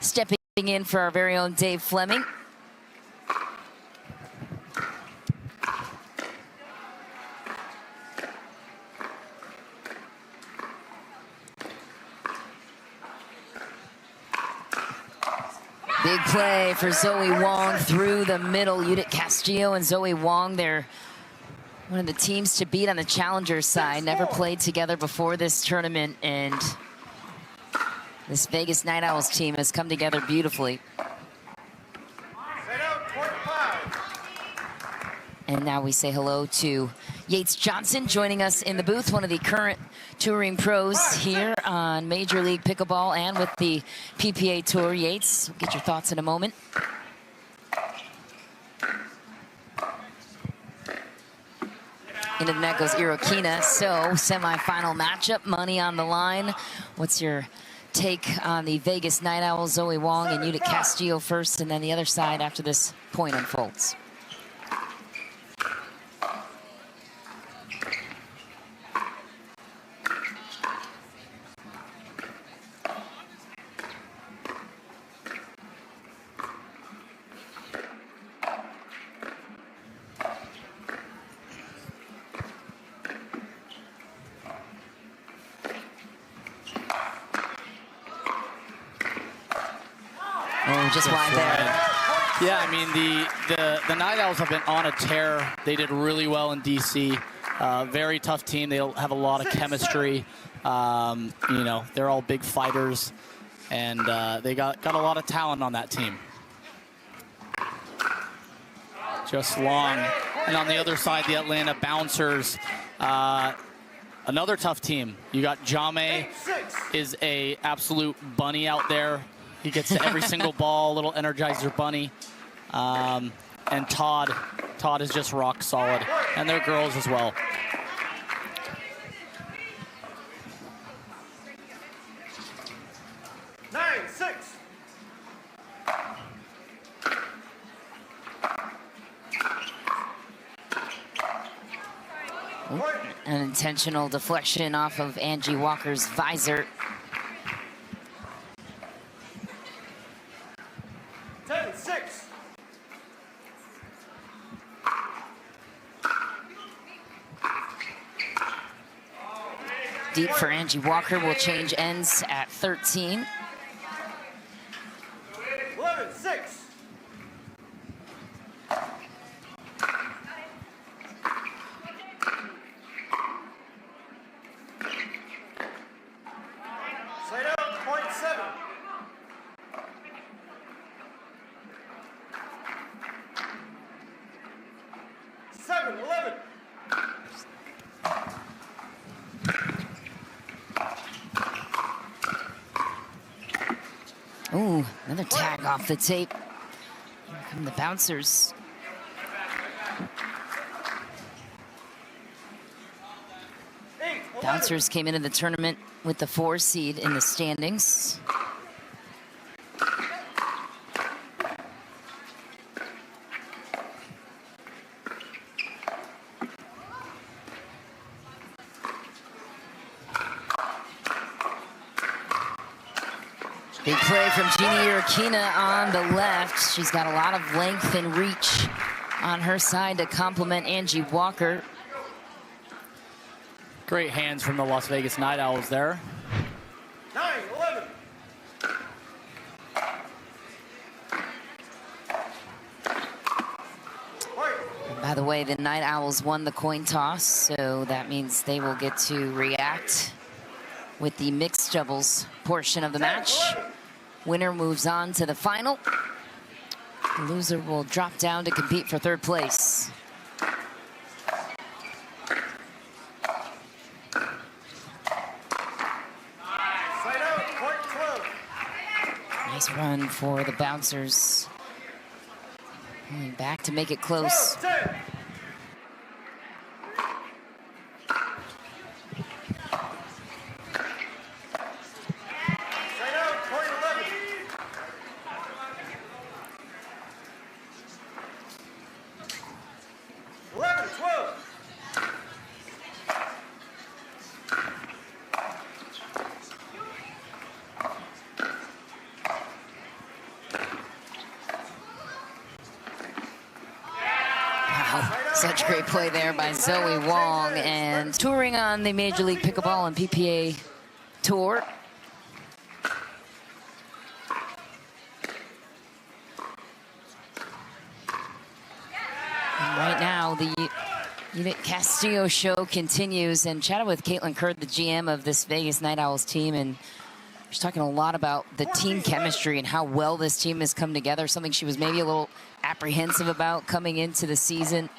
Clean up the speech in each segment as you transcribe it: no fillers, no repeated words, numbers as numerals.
stepping in for our very own Dave Fleming. Big play for Zoe Wong through the middle. Judith Castillo and Zoe Wong, they're one of the teams to beat on the challenger side. Never played together before this tournament, and this Vegas Night Owls team has come together beautifully. And now we say hello to Yates Johnson joining us in the booth, one of the current touring pros here on Major League Pickleball and with the PPA Tour. Yates, we'll get your thoughts in a moment. Into the net goes Irokina. So semifinal matchup, money on the line. What's your take on the Vegas Night Owls, Zoe Wong and Judith Castillo first, and then the other side after this point unfolds? Just wide there. Yeah, I mean, the Night Owls have been on a tear. They did really well in DC. Very tough team. They have a lot of chemistry. You know, they're all big fighters, and they got a lot of talent on that team. Just long. And on the other side, the Atlanta Bouncers, another tough team. You got Jame, is a absolute bunny out there. He gets to every single ball, little Energizer bunny. And Todd is just rock solid. And they're girls as well. An intentional deflection off of Angie Walker's visor. Deep for Angie Walker will change ends at 13. 11-6. Side out, point 7. 7-11. Ooh, another tag off the tape. Here come the Bouncers. Bouncers came into the tournament with the 4 seed in the standings. Big play from Jeannie Irokina on the left. She's got a lot of length and reach on her side to complement Angie Walker. Great hands from the Las Vegas Night Owls there. 9-11. By the way, the Night Owls won the coin toss, so that means they will get to react with the mixed doubles portion of the match. Winner moves on to the final. The loser will drop down to compete for 3rd place. Nice run for the Bouncers. Going back to make it close. Such great play there by Zoe Wong, and touring on the Major League Pickleball and PPA Tour. And right now, the Unit Castillo show continues, and chatted with Caitlin Kurd, the GM of this Vegas Night Owls team, and she's talking a lot about the team chemistry and how well this team has come together, something she was maybe a little apprehensive about coming into the season.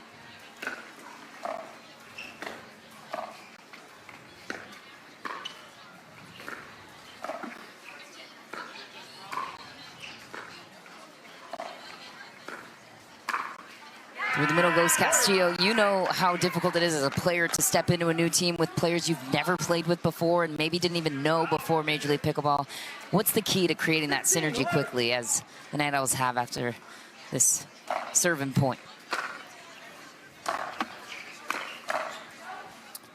Through the middle goes Castillo. You know how difficult it is as a player to step into a new team with players you've never played with before and maybe didn't even know before Major League Pickleball. What's the key to creating that synergy quickly, as the Night Owls have after this serving point?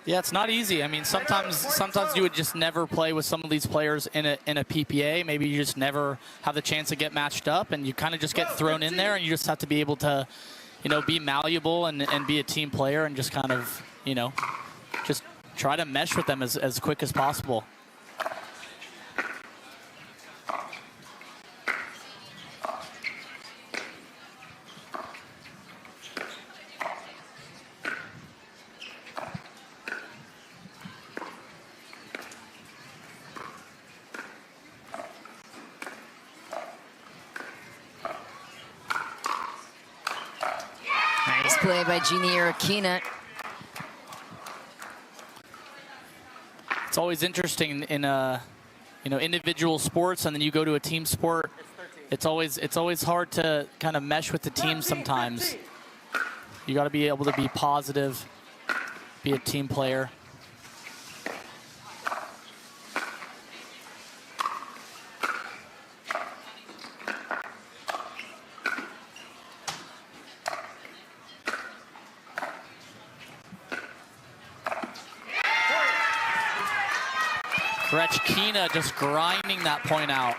Yeah, it's not easy. I mean, sometimes you would just never play with some of these players in a PPA. Maybe you just never have the chance to get matched up, and you kind of just get thrown in there, and you just have to be able to, you know, be malleable and be a team player and just kind of, you know, just try to mesh with them as quick as possible. Nice play by Jeannie Irakina. It's always interesting in you know, individual sports, and then you go to a team sport. It's always hard to kind of mesh with the team sometimes. You got to be able to be positive, be a team player. Grechkina just grinding that point out.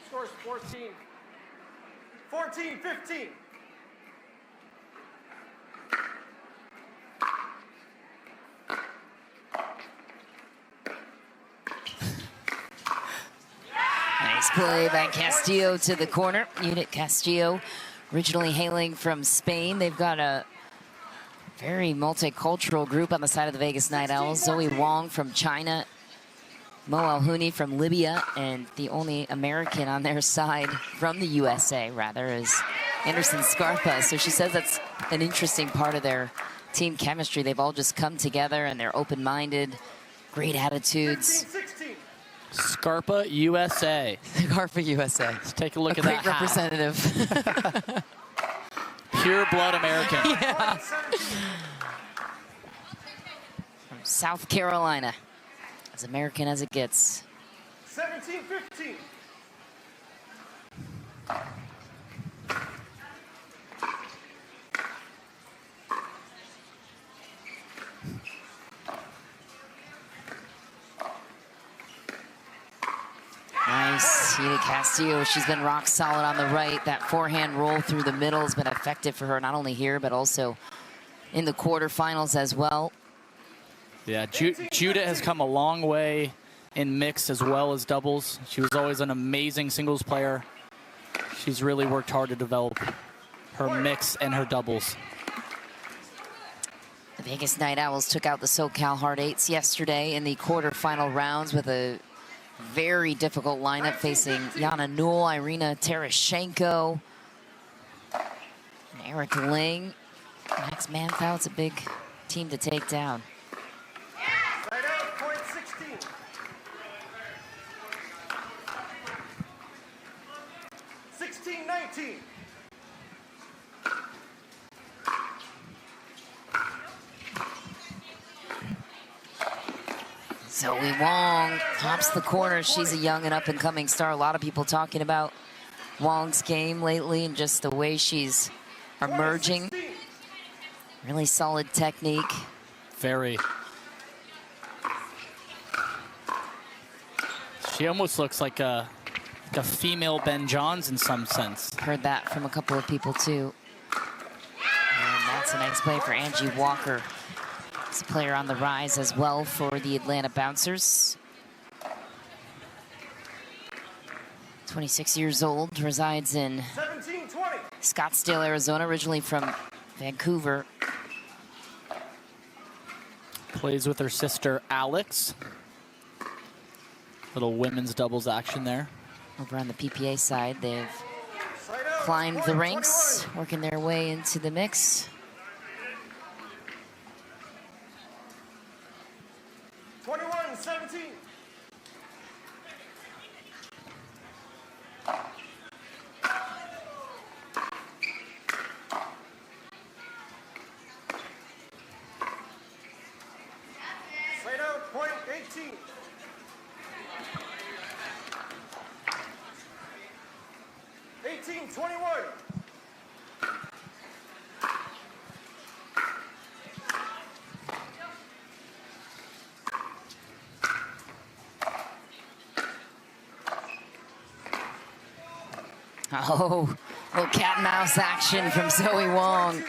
Scores 14. 14-15. Nice play by Castillo to the corner. Unit Castillo, originally hailing from Spain. They've got a very multicultural group on the side of the Vegas Night Owls. Zoe Wong from China, Mo Alhouni from Libya, and the only American on their side from the USA, rather, is Anderson Scarpa. So she says that's an interesting part of their team chemistry. They've all just come together and they're open-minded, great attitudes. 15-16. Scarpa USA. Scarpa USA. Let's take a look at Great that hat. representative. Pure blood American. Yeah. From South Carolina. As American as it gets. 17-15. Nice. Vida Castillo, she's been rock solid on the right. That forehand roll through the middle has been effective for her, not only here, but also in the quarterfinals as well. Yeah, Judah has come a long way in mixed as well as doubles. She was always an amazing singles player. She's really worked hard to develop her mix and her doubles. The Vegas Night Owls took out the SoCal Hard Eights yesterday in the quarterfinal rounds with a very difficult lineup facing Yana Newell, Irina Tereshchenko, and Eric Ling. Max Manthau, it's a big team to take down. Side out, point 16. 16-19. Zoe Wong tops the corner. She's a young and up-and-coming star. A lot of people talking about Wong's game lately and just the way she's emerging. Really solid technique. Very. She almost looks like a female Ben Johns in some sense. Heard that from a couple of people too. And that's a nice play for Angie Walker. It's a player on the rise as well for the Atlanta Bouncers. 26 years old, resides in 17-20. Scottsdale, Arizona, originally from Vancouver. Plays with her sister Alex. Little women's doubles action there. Over on the PPA side, they've Side out, climbed the point, ranks, working their way into the mix. 21-17. Side out, point 18. Eighteen, 21. Oh, little cat and mouse action from Zoe Wong.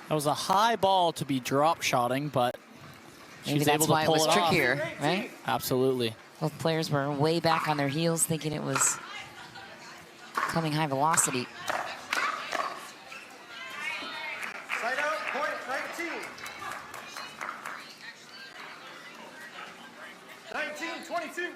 That was a high ball to be drop shotting, but she Maybe was that's able to why it pull was it off. trickier, right? Absolutely. Both players were way back on their heels, thinking it was coming high velocity. Side out, point 19. 19-22.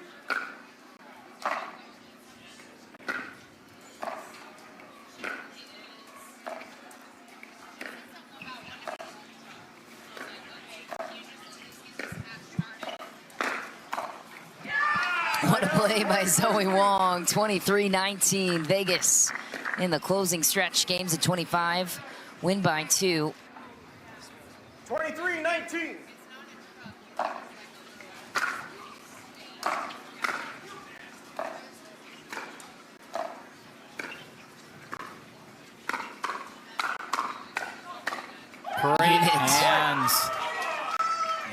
What a play by Zoe Wong, 23-19, Vegas in the closing stretch. Games at 25, win by 2. 23-19. Great hands.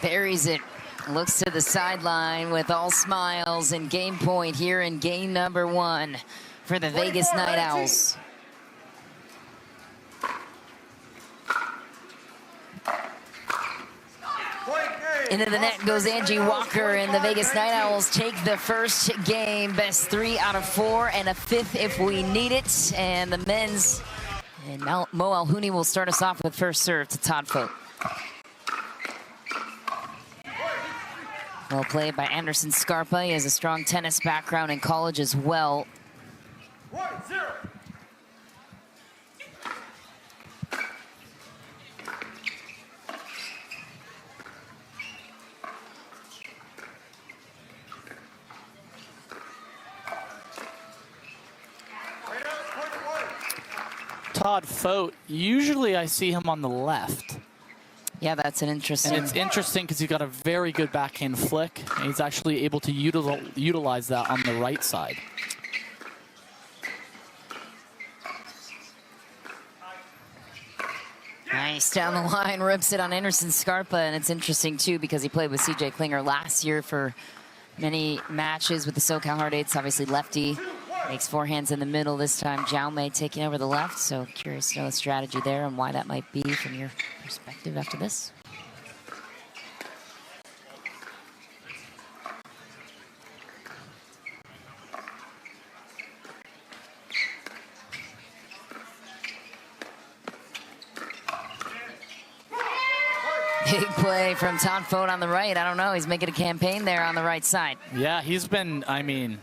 Buries it, looks to the sideline with all smiles, and game point here in game number 1 for the Vegas Night Owls. Into the net goes Angie Walker, and the Vegas Night Owls take the first game. Best 3 out of 4, and a 5th if we need it. And the men's, and Mo Alhouni will start us off with first serve to Todd Fote. Well played by Anderson Scarpa. He has a strong tennis background in college as well. 1-0. Todd Fote, usually I see him on the left. Yeah, that's an interesting. And it's interesting because he's got a very good backhand flick, and he's actually able to utilize that on the right side. Nice down the line, rips it on Anderson Scarpa, and it's interesting too because he played with CJ Klinger last year for many matches with the SoCal Hard Eights. Obviously lefty, makes forehands in the middle this time. Jaume taking over the left, so curious to know the strategy there and why that might be from your perspective after this. Big play from Todd Fote on the right. I don't know, he's making a campaign there on the right side. Yeah, he's been, I mean,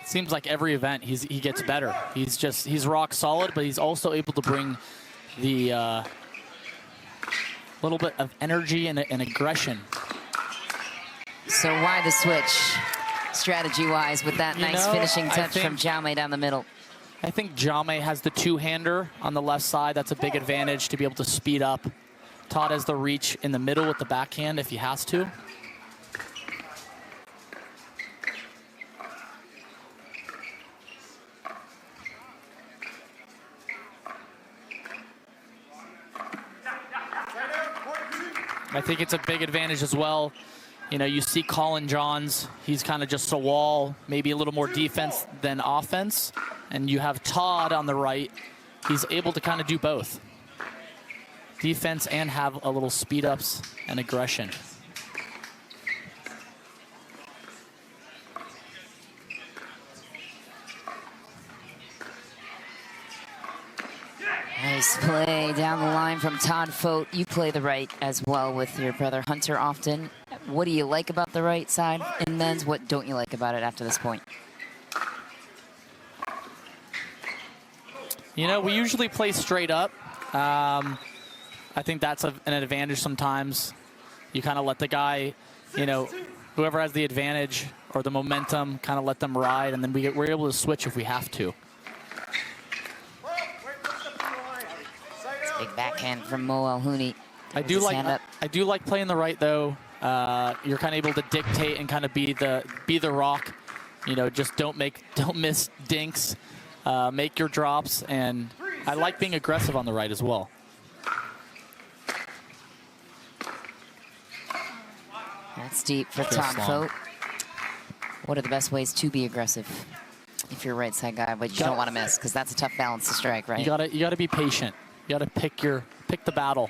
it seems like every event he gets better. He's rock solid, but he's also able to bring the little bit of energy and aggression. So why the switch, strategy-wise, with that nice finishing touch from Jaume down the middle? I think Jaume has the two-hander on the left side. That's a big advantage to be able to speed up. Todd has the reach in the middle with the backhand if he has to. I think it's a big advantage as well You know, you see Colin Johns, he's kind of just a wall, maybe a little more defense than offense. And you have Todd on the right. He's able to kind of do both. Defense and have a little speed ups and aggression. Nice play down the line from Todd Fote. You play the right as well with your brother Hunter often. What do you like about the right side in men's? What don't you like about it after this point? You know, we usually play straight up. I think that's an advantage sometimes. You kind of let the guy, you know, whoever has the advantage or the momentum, kind of let them ride, and then we're able to switch if we have to. Big backhand from Mo Alhouni. I do like playing the right though. You're kind of able to dictate and kind of be the rock. You know, just don't miss dinks. Make your drops, and I like being aggressive on the right as well. That's deep for Todd Fote. What are the best ways to be aggressive if you're a right side guy, but you don't want to miss, because that's a tough balance to strike, right? You gotta be patient. You gotta pick the battle.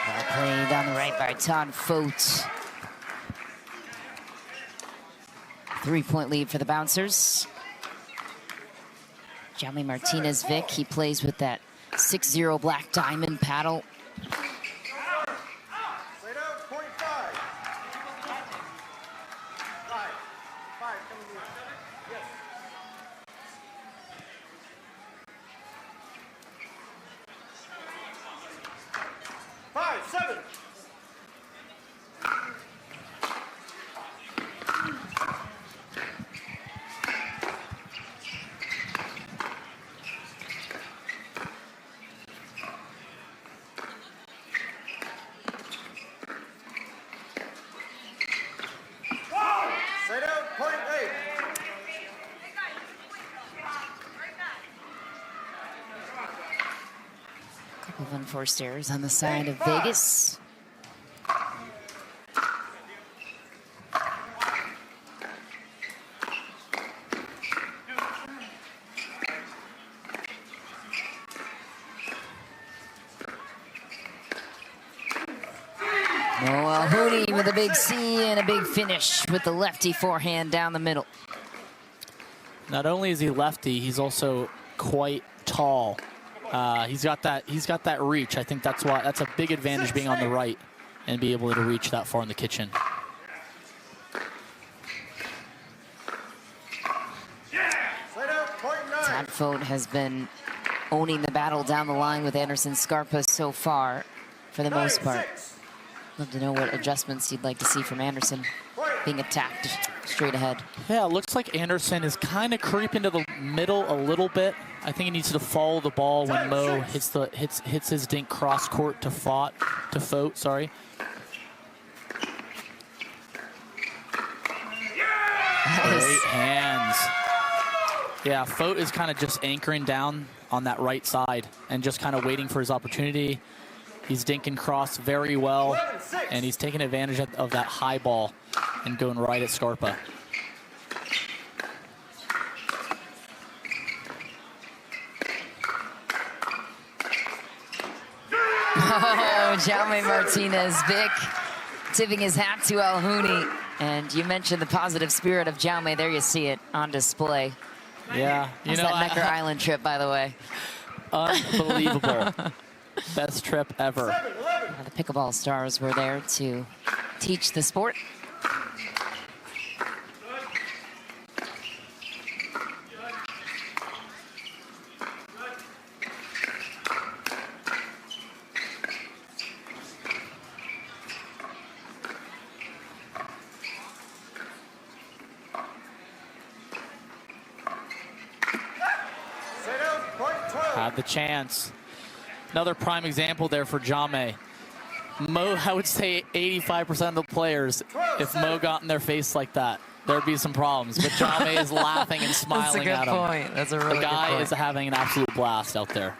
Well played on the right by Todd Fote. 3-point lead for the Bouncers. Jaume Martinez-Vic, he plays with that 6-0 black diamond paddle. Couple of unforced errors on the side of Vegas. Noah Hooney with a big C and a big finish with the lefty forehand down the middle. Not only is he lefty, he's also quite tall. He's got that reach. I think that's a big advantage being on the right and be able to reach that far in the kitchen. Todd Fote has been owning the battle down the line with Anderson Scarpa so far, for the most part. Love to know what adjustments you'd like to see from Anderson being attacked straight ahead. Yeah, it looks like Anderson is kind of creeping to the middle a little bit. I think he needs to follow the ball when Mo hits his dink cross court to Fote, sorry. Great hands. Yeah, Fote is kind of just anchoring down on that right side and just kind of waiting for his opportunity. He's dinking cross very well, and he's taking advantage of that high ball and going right at Scarpa. Oh, Jaume Martinez-Vic tipping his hat to Alhouni. And you mentioned the positive spirit of Jaume. There you see it on display. Yeah. How's that Necker Island trip, by the way? Unbelievable. Best trip ever. The pickleball stars were there to teach the sport. Had the chance. Another prime example there for Jaume. Mo, I would say 85% of the players, if Mo got in their face like that, there'd be some problems. But Jame is laughing and smiling at him. That's a good point. That's a really The good guy point. is having an absolute blast out there.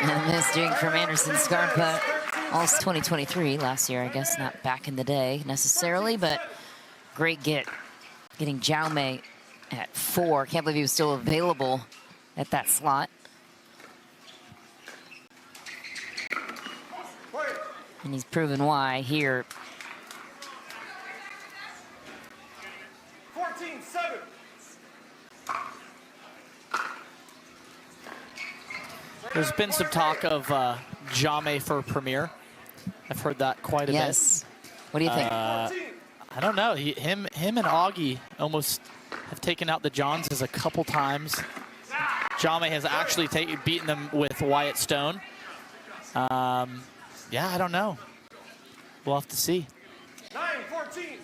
And this drink from Anderson Scarpa, also 2023, last year, I guess, not back in the day necessarily, but great get. Getting Jaume at 4. Can't believe he was still available at that slot. And he's proven why here. 14-7. There's been some talk of Jame for Premier. I've heard that quite a bit. Yes. What do you think? I don't know. Him and Augie almost have taken out the Johns a couple times. Jame has actually beaten them with Wyatt Stone. Yeah, I don't know. We'll have to see. 9-14.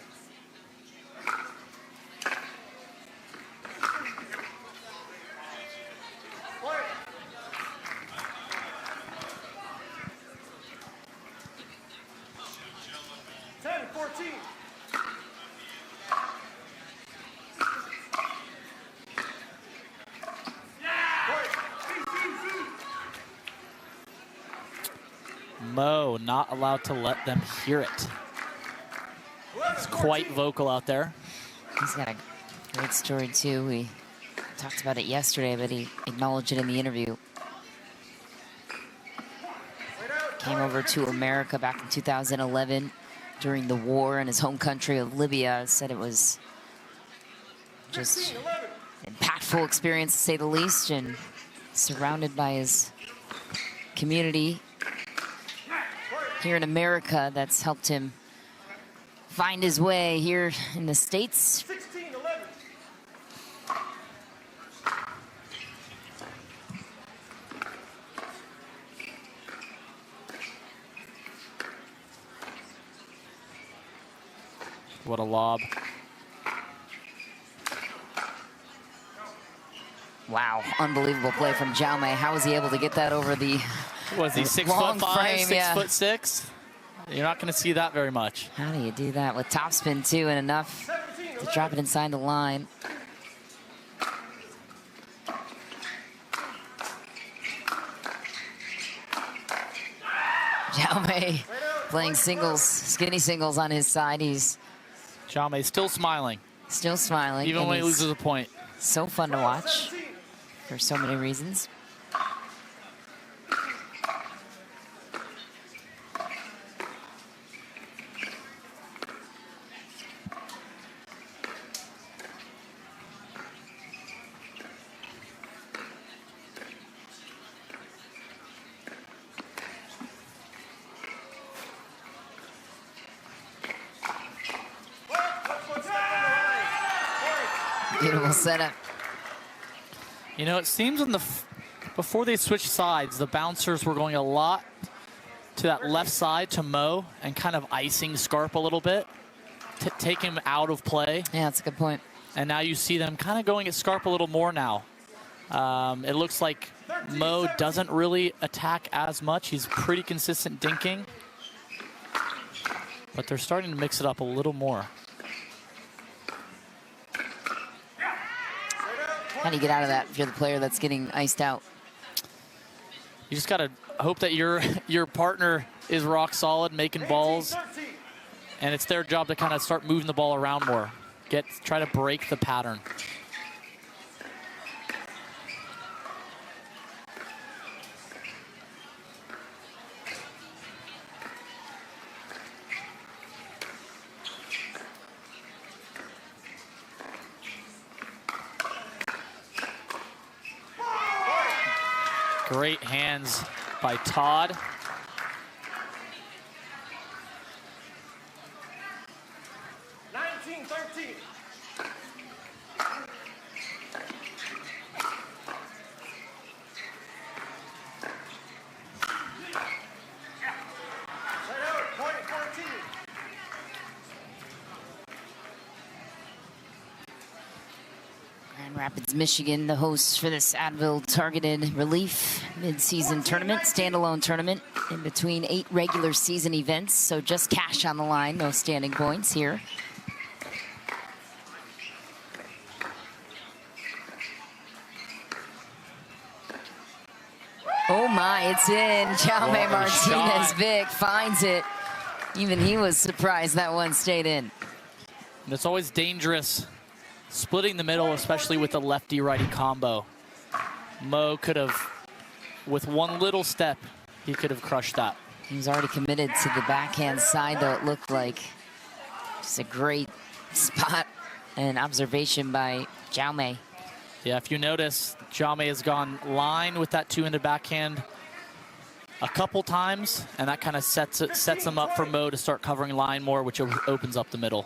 Mo not allowed to let them hear it. He's quite vocal out there. He's got a great story, too. We talked about it yesterday, but he acknowledged it in the interview. Came over to America back in 2011 during the war in his home country of Libya. Said it was just an impactful experience, to say the least, and surrounded by his community here in America. That's helped him find his way here in the States. 16-11. What a lob. Wow, unbelievable play from Jaume. How was he able to get that over the Was he 6'5", long frame, 6'6"? You're not going to see that very much. How do you do that with topspin too, and enough to drop it inside the line? Jaume playing singles, skinny singles on his side. He's Jaume still smiling, still smiling. even and when he he's loses a point. so fun to watch for so many reasons. Beautiful setup. You know, it seems on before they switched sides, the bouncers were going a lot to that left side to Mo and kind of icing Scarp a little bit to take him out of play. Yeah, that's a good point. And now you see them kind of going at Scarp a little more now. It looks like Mo doesn't really attack as much. He's pretty consistent dinking. But they're starting to mix it up a little more. How do you get out of that if you're the player that's getting iced out? You just got to hope that your partner is rock solid, making balls. And it's their job to kind of start moving the ball around more. Try to break the pattern. Great hands by Todd. Grand Rapids, Michigan, the hosts for this Advil Targeted Relief mid-season tournament, standalone tournament in between 8 regular season events. So just cash on the line, no standing points here. Oh my, it's in. Jaume Martinez-Vic finds it. Even he was surprised that one stayed in. And it's always dangerous splitting the middle, especially with the lefty-righty combo. Mo could have, with one little step, he could have crushed that. He was already committed to the backhand side, though it looked like. Just a great spot and observation by Jaume. Yeah, if you notice, Jaume has gone line with that two-handed backhand a couple times, and that kind of sets him up for Mo to start covering line more, which opens up the middle.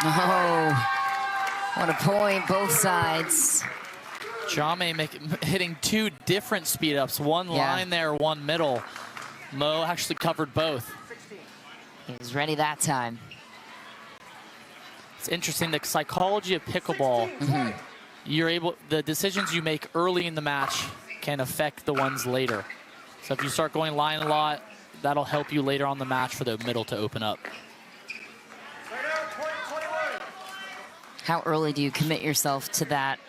Oh, what a point, both sides. Jaume hitting 2 different speed ups, one line there, one middle. Mo actually covered both. He was ready that time. It's interesting, the psychology of pickleball. The decisions you make early in the match can affect the ones later. So if you start going line a lot, that'll help you later on the match for the middle to open up. How early do you commit yourself to that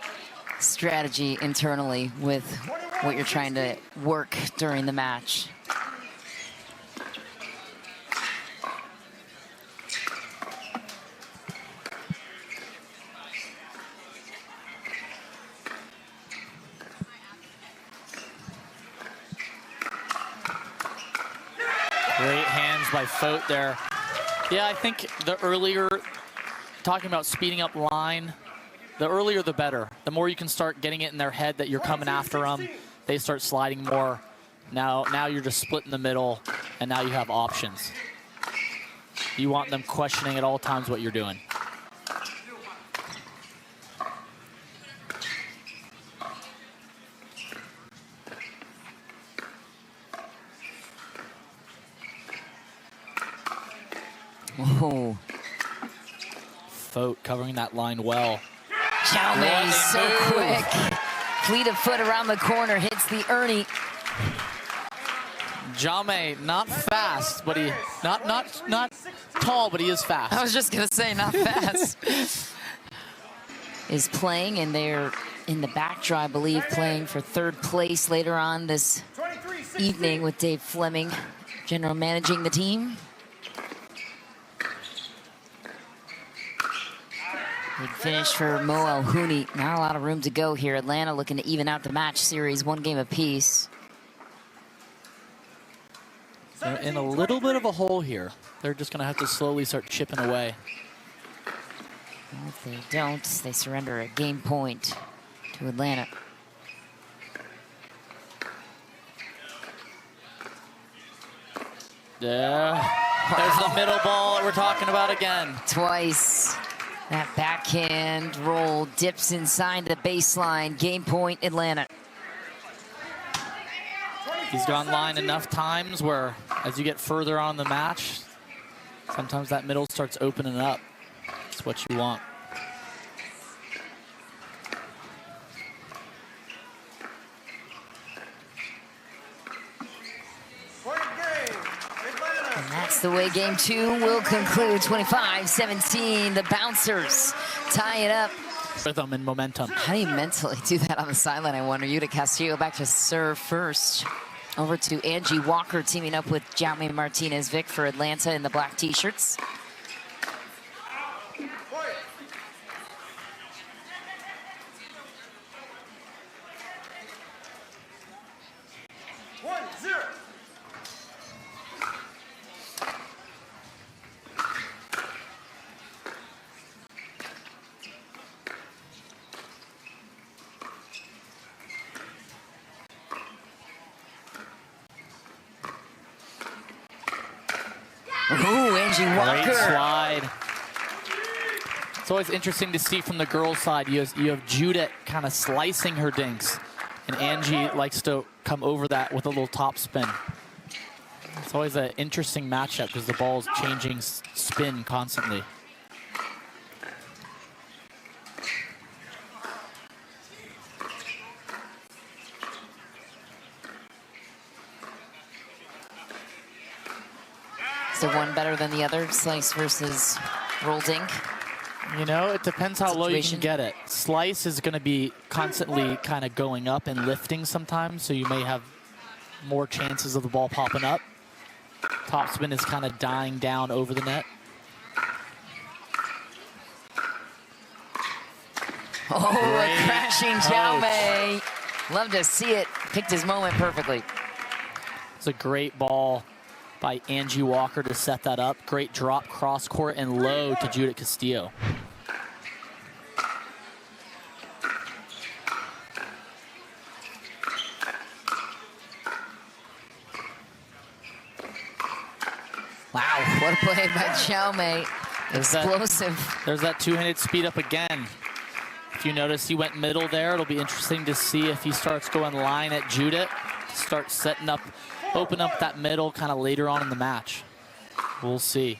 strategy internally with what you're trying to work during the match? Great hands by Fote there. Yeah, I think the earlier, talking about speeding up line, the earlier the better. The more you can start getting it in their head that you're coming after them, they start sliding more. Now you're just splitting the middle, and now you have options. You want them questioning at all times what you're doing. Whoa. Fote covering that line well. Jaume so quick. Fleet of foot around the corner, hits the Ernie. Jaume, not fast, but he not tall, but he is fast. I was just gonna say, not fast. Is playing, and they're in the back draw, I believe, playing for 3rd place later on this evening with Dave Fleming, general managing the team. Good finish for Mo Elhouni. Not a lot of room to go here. Atlanta looking to even out the match series, 1 game apiece. They're in a little bit of a hole here. They're just going to have to slowly start chipping away. Well, if they don't, they surrender a game point to Atlanta. Yeah. There's the middle ball that we're talking about again. Twice. That backhand roll dips inside the baseline. Game point, Atlanta. He's gone line enough times where, as you get further on the match, sometimes that middle starts opening up. That's what you want. And that's the way game 2 will conclude. 25-17, the Bouncers tie it up. Rhythm and momentum. How do you mentally do that on the sideline, I wonder? Yuta Castillo back to serve first. Over to Angie Walker teaming up with Jaume Martinez-Vic for Atlanta in the black t-shirts. Angie Great Walker. slide. It's always interesting to see from the girls' side. You have Judith kind of slicing her dinks, and Angie likes to come over that with a little top spin. It's always an interesting matchup because the ball's changing spin constantly. Is there one better than the other, slice versus roll dink? You know, it depends how low you can Situation. get it. Slice is going to be constantly kind of going up and lifting sometimes, so you may have more chances of the ball popping up. Topspin is kind of dying down over the net. Oh, Great a crashing Jaume. Love to see it. Picked his moment perfectly. It's a great ball by Angie Walker to set that up. Great drop cross court and low to Judith Castillo. Wow, what a play by Jaume. Explosive. There's that two-handed speed up again. If you notice, he went middle there. It'll be interesting to see if he starts going line at Judith. Start setting up, open up that middle kind of later on in the match. We'll see.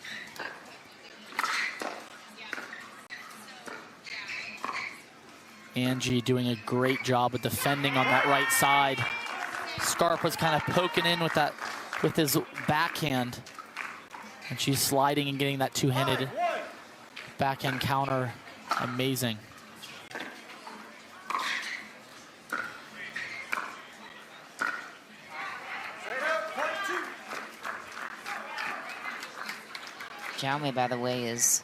Angie doing a great job of defending on that right side. Scarpa's kind of poking in with that, with his backhand. And she's sliding and getting that two-handed backhand counter. Amazing. Jaume, by the way, is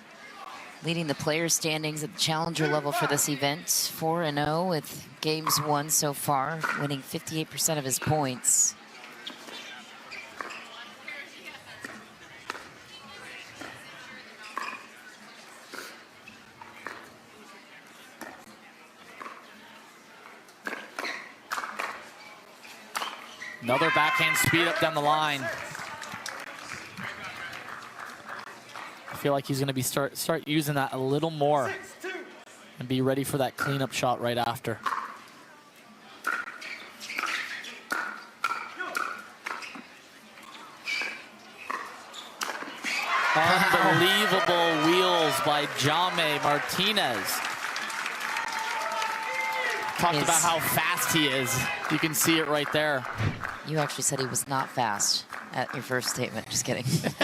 leading the player standings at the challenger level for this event. 4-0 with games won so far, winning 58% of his points. Another backhand speed up down the line. I feel like he's going to be start using that a little more and be ready for that cleanup shot right after. Unbelievable wheels by Jaume Martinez. Talked about how fast he is. You can see it right there. You actually said he was not fast at your first statement. Just kidding. He's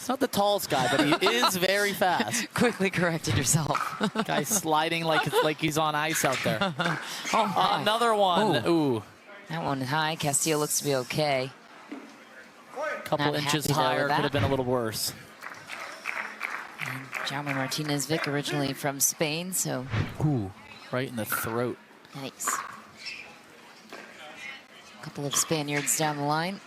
not the tallest guy, but he is very fast. Quickly corrected yourself. Guy sliding like he's on ice out there. Oh, Another one. Ooh. That one high. Castillo looks to be okay. Couple Not inches happy, though, higher, with could have that. been a little worse. And Jaume Martinez Vic, originally from Spain, so Ooh, right in the throat. nice. Couple of Spaniards down the line.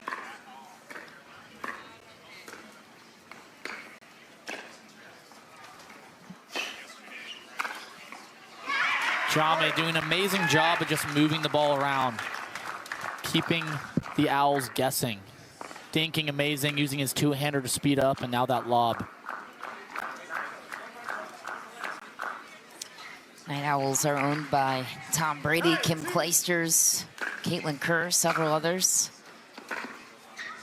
Jaume doing an amazing job of just moving the ball around, keeping the Owls guessing. Dinking amazing, using his two-hander to speed up, and now that lob. Night Owls are owned by Tom Brady, Kim Kleisters, Caitlin Kerr, several others.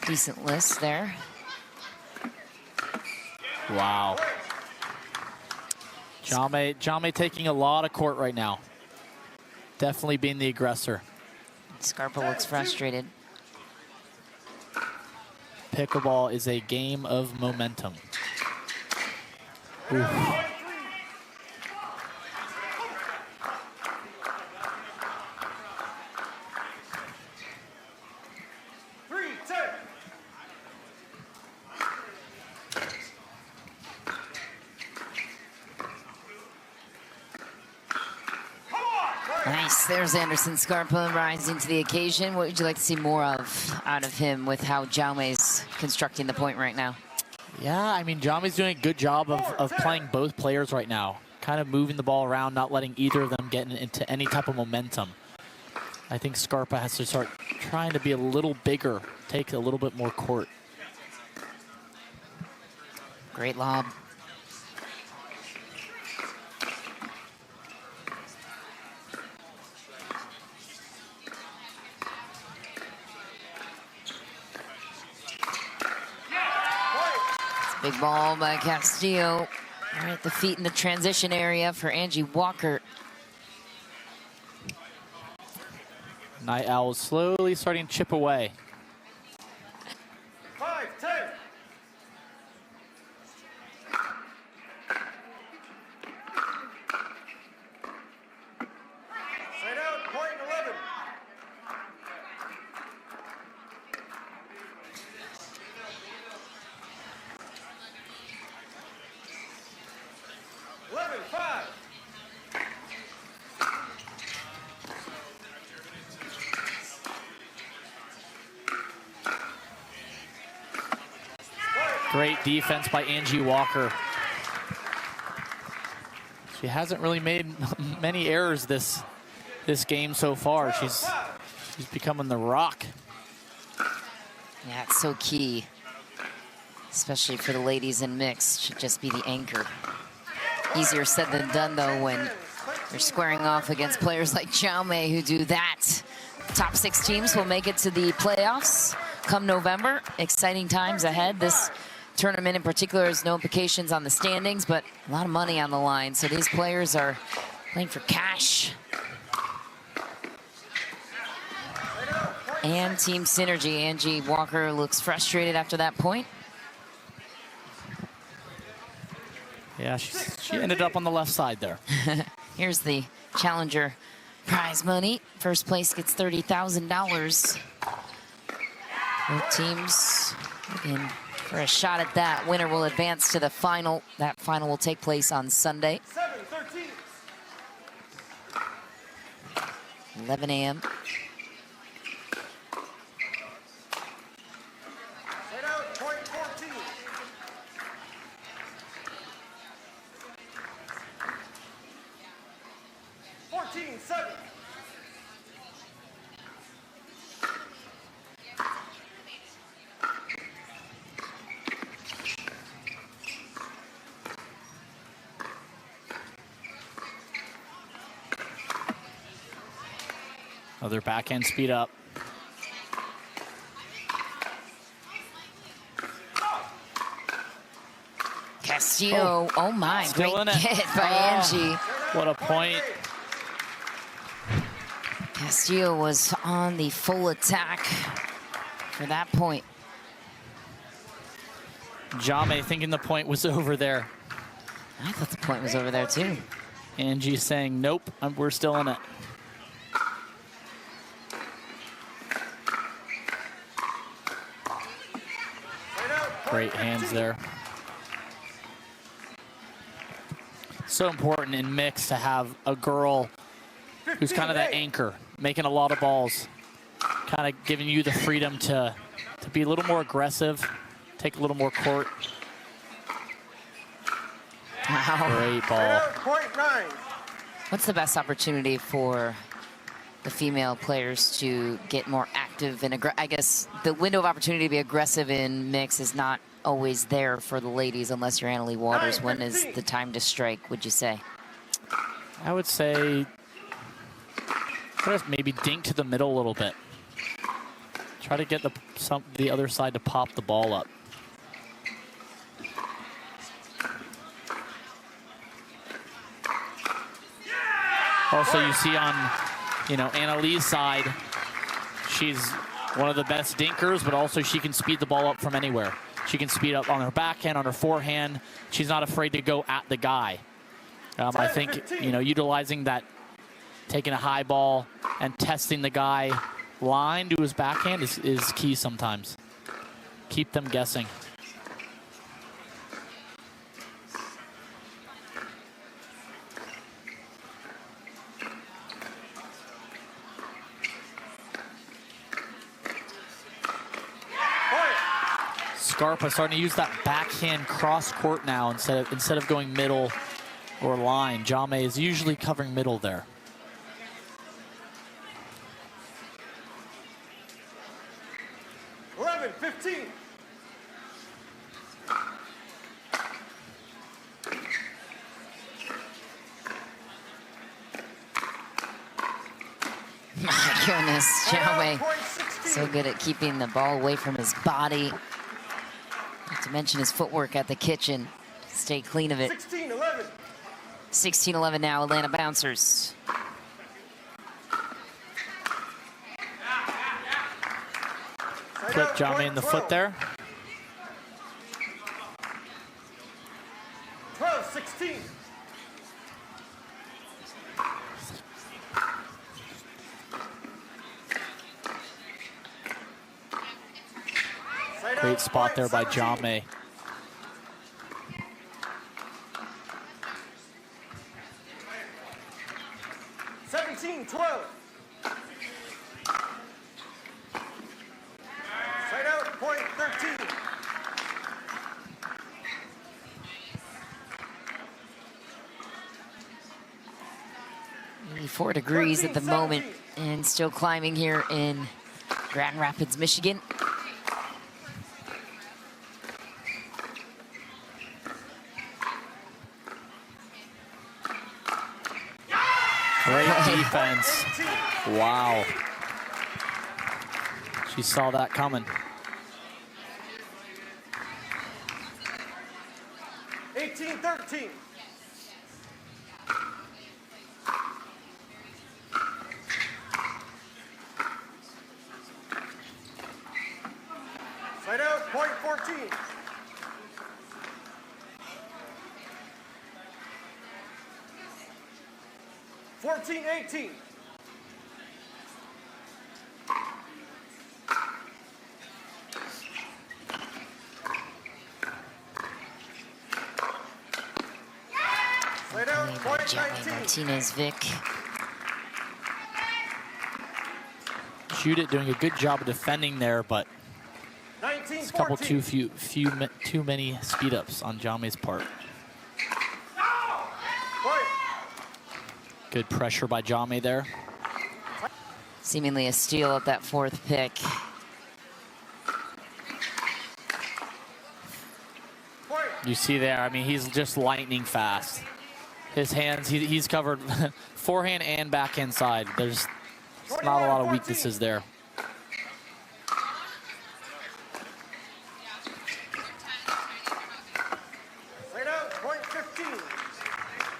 Decent list there. Wow. Jaume taking a lot of court right now. Definitely being the aggressor. Scarpa looks frustrated. Pickleball is a game of momentum. Oof. Nice, there's Anderson Scarpa rising to the occasion. What would you like to see more of out of him with how Jaume's constructing the point right now? Yeah, I mean, Jaume's doing a good job of playing both players right now. Kind of moving the ball around, not letting either of them get into any type of momentum. I think Scarpa has to start trying to be a little bigger, take a little bit more court. Great lob. Big ball by Castillo. Right at the feet in the transition area for Angie Walker. Night Owl slowly starting to chip away. 5-10. Side out, point 11. 11-5. Great defense by Angie Walker. She hasn't really made many errors this game so far. She's becoming the rock. Yeah, it's so key, especially for the ladies in mixed. Should just be the anchor. Easier said than done, though, when you're squaring off against players like Jaume who do that. Top 6 teams will make it to the playoffs come November. Exciting times ahead. This tournament in particular has no implications on the standings, but a lot of money on the line. So these players are playing for cash. And team synergy. Angie Walker looks frustrated after that point. Yeah, she ended up on the left side there. Here's the challenger prize money. First place gets $30,000. Both teams looking for a shot at that. Winner will advance to the final. That final will take place on Sunday, 7-13. 11 a.m. Side out, point 14. 14-7. Another backhand speed up. Castillo, oh my, Still great in it. hit by Angie. What a point. Castillo was on the full attack for that point. Jaume thinking the point was over there. I thought the point was over there too. Angie saying, nope, we're still in it. Great hands there. So important in mix to have a girl who's kind of that anchor, making a lot of balls, kind of giving you the freedom to be a little more aggressive, take a little more court. Wow. Great ball. Point 9. What's the best opportunity for the female players to get more active and I guess the window of opportunity to be aggressive in mix is not always there for the ladies unless you're Annalie Waters. When is the time to strike, would you say? I would say maybe dink to the middle a little bit. Try to get the other side to pop the ball up. Also, you see on, Annalie's side, she's one of the best dinkers, but also she can speed the ball up from anywhere. She can speed up on her backhand, on her forehand. She's not afraid to go at the guy. I think, utilizing that, taking a high ball and testing the guy line to his backhand is key sometimes. Keep them guessing. Scarpa starting to use that backhand cross court now instead of going middle or line. Jaume is usually covering middle there. goodness, Jaume so good at keeping the ball away from his body. Not to mention his footwork at the kitchen. Stay clean of it. 16-11. 16-11 now, Atlanta Bouncers. Clip Jaume in the foot there. 12-16. Great spot there by Jaume. 17-12. Side out, point 13. 84 degrees at the moment and still climbing here in Grand Rapids, Michigan. Great defense. Wow. She saw that coming. 18-13. Side out, point 14. 14-18. Side out, point Jaume 19. Martinez Vic. Shoot it, doing a good job of defending there, but 19-14. a couple too many speed ups on Jaume's part. Point. Good pressure by Jaume there. Seemingly a steal at that fourth pick. Point. You see there, I mean, he's just lightning fast. His hands, he's covered forehand and backhand side. There's not a lot of weaknesses there. Side out, point 15.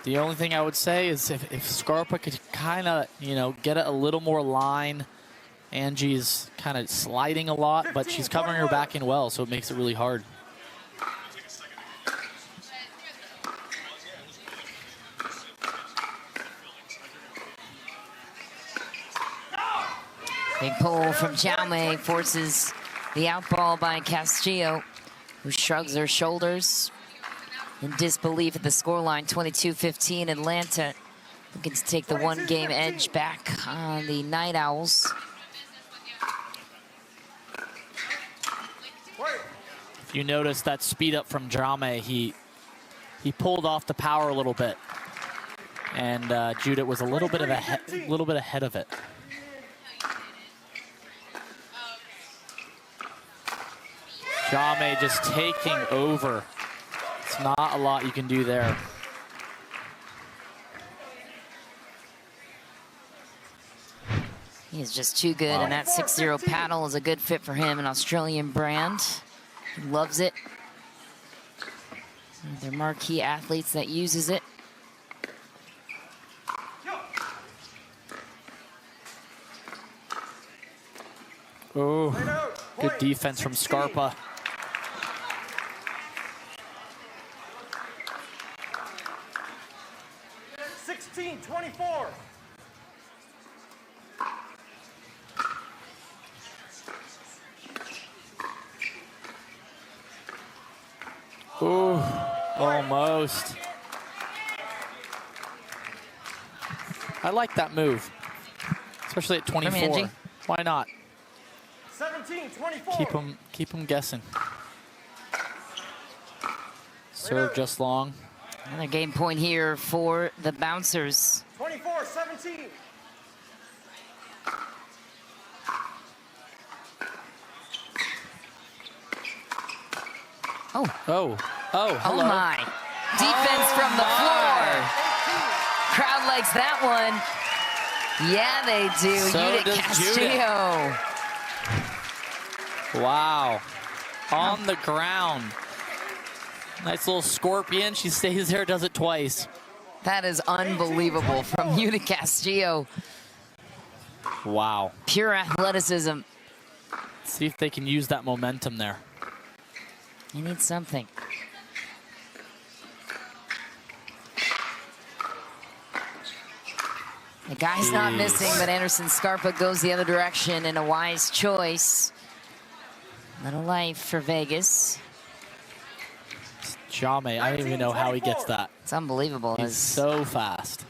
The only thing I would say is if Scarpa could kind of, you know, get it a little more line. Angie's kind of sliding a lot, but she's covering her back in well, so it makes it really hard. Big pull from Jaume forces the out ball by Castillo, who shrugs her shoulders in disbelief at the scoreline. 22-15, Atlanta looking to take the one-game edge back on the Night Owls. If you notice that speed up from Jaume, he pulled off the power a little bit, and Judith was a little bit ahead of it. Jaume just taking over. It's not a lot you can do there. He is just too good, and that 6-0 paddle is a good fit for him, an Australian brand. He loves it. They're marquee athletes that uses it. Oh, good defense from Scarpa. Ooh, almost. I like that move, especially at 24. Why not? 17-24. Keep him guessing. Serve just long. Another game point here for the Bouncers. 24-17. Oh, hello. Oh my. Defense from the floor. Crowd likes that one. Yeah, they do. So Judith does Castillo. Wow. On the ground. Nice little scorpion. She stays there, does it twice. That is unbelievable from Judith Castillo. Wow. Pure athleticism. See if they can use that momentum there. He needs something. The guy's not missing, but Anderson Scarpa goes the other direction in a wise choice. Little life for Vegas. Jame, I don't even know how he gets that. It's unbelievable. He's so fast.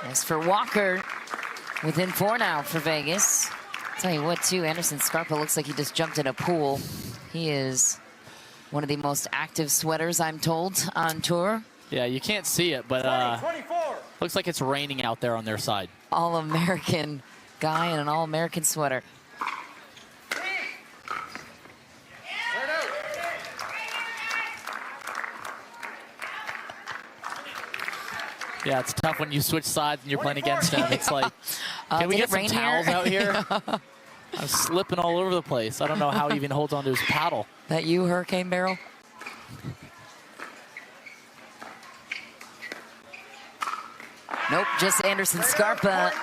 As for Walker, within 4 now for Vegas. Tell you what, too, Anderson Scarpa looks like he just jumped in a pool. He is one of the most active sweaters, I'm told, on tour. Yeah, you can't see it, but looks like it's raining out there on their side. All-American guy in an All-American sweater. Yeah, it's tough when you switch sides and you're playing against them. It's like, can we get some towels out here? I'm slipping all over the place. I don't know how he even holds onto his paddle. That you, Hurricane Barrel? Nope, just Anderson Scarpa.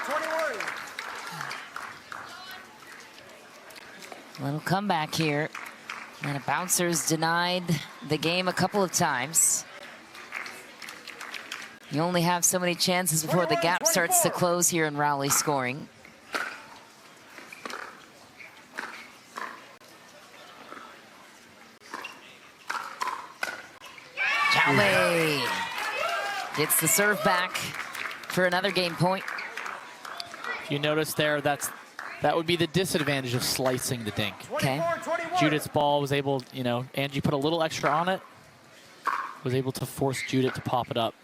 Little comeback here. And a bouncer's denied the game a couple of times. You only have so many chances before the gap starts to close here in Rowley scoring. Jaume gets the serve back for another game point. If you notice there, that would be the disadvantage of slicing the dink. Okay. Judith's ball was able, you know, Angie put a little extra on it, was able to force Judith to pop it up.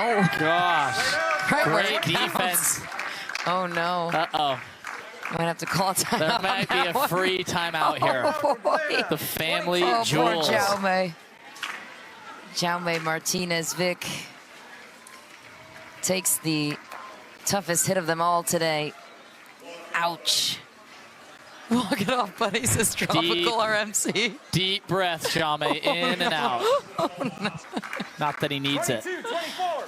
Oh gosh, right great defense. Oh no. Uh-oh. Might have to call a timeout. There might be a free timeout here. Oh, the family Poor jewels. Jaume. Jaume Martinez Vic takes the toughest hit of them all today. Ouch. Walk it off, buddy, says Tropical RMC. Deep breath, Jaume, in and out. Oh, no. Not that he needs it. 22-24.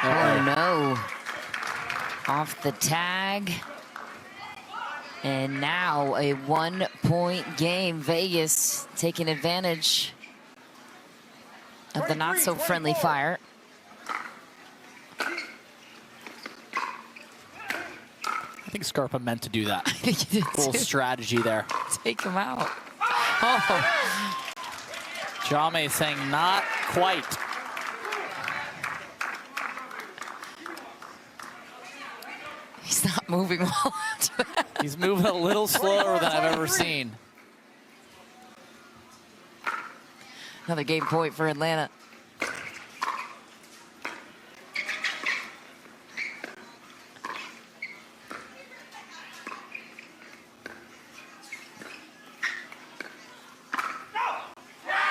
Oh no. Off the tag. And now a 1-point game. Vegas taking advantage of the not so friendly fire. I think Scarpa meant to do that. Full Take strategy there. him out. Oh. Jaume saying not quite. He's not moving well. He's moving a little slower than I've ever seen. Another game point for Atlanta.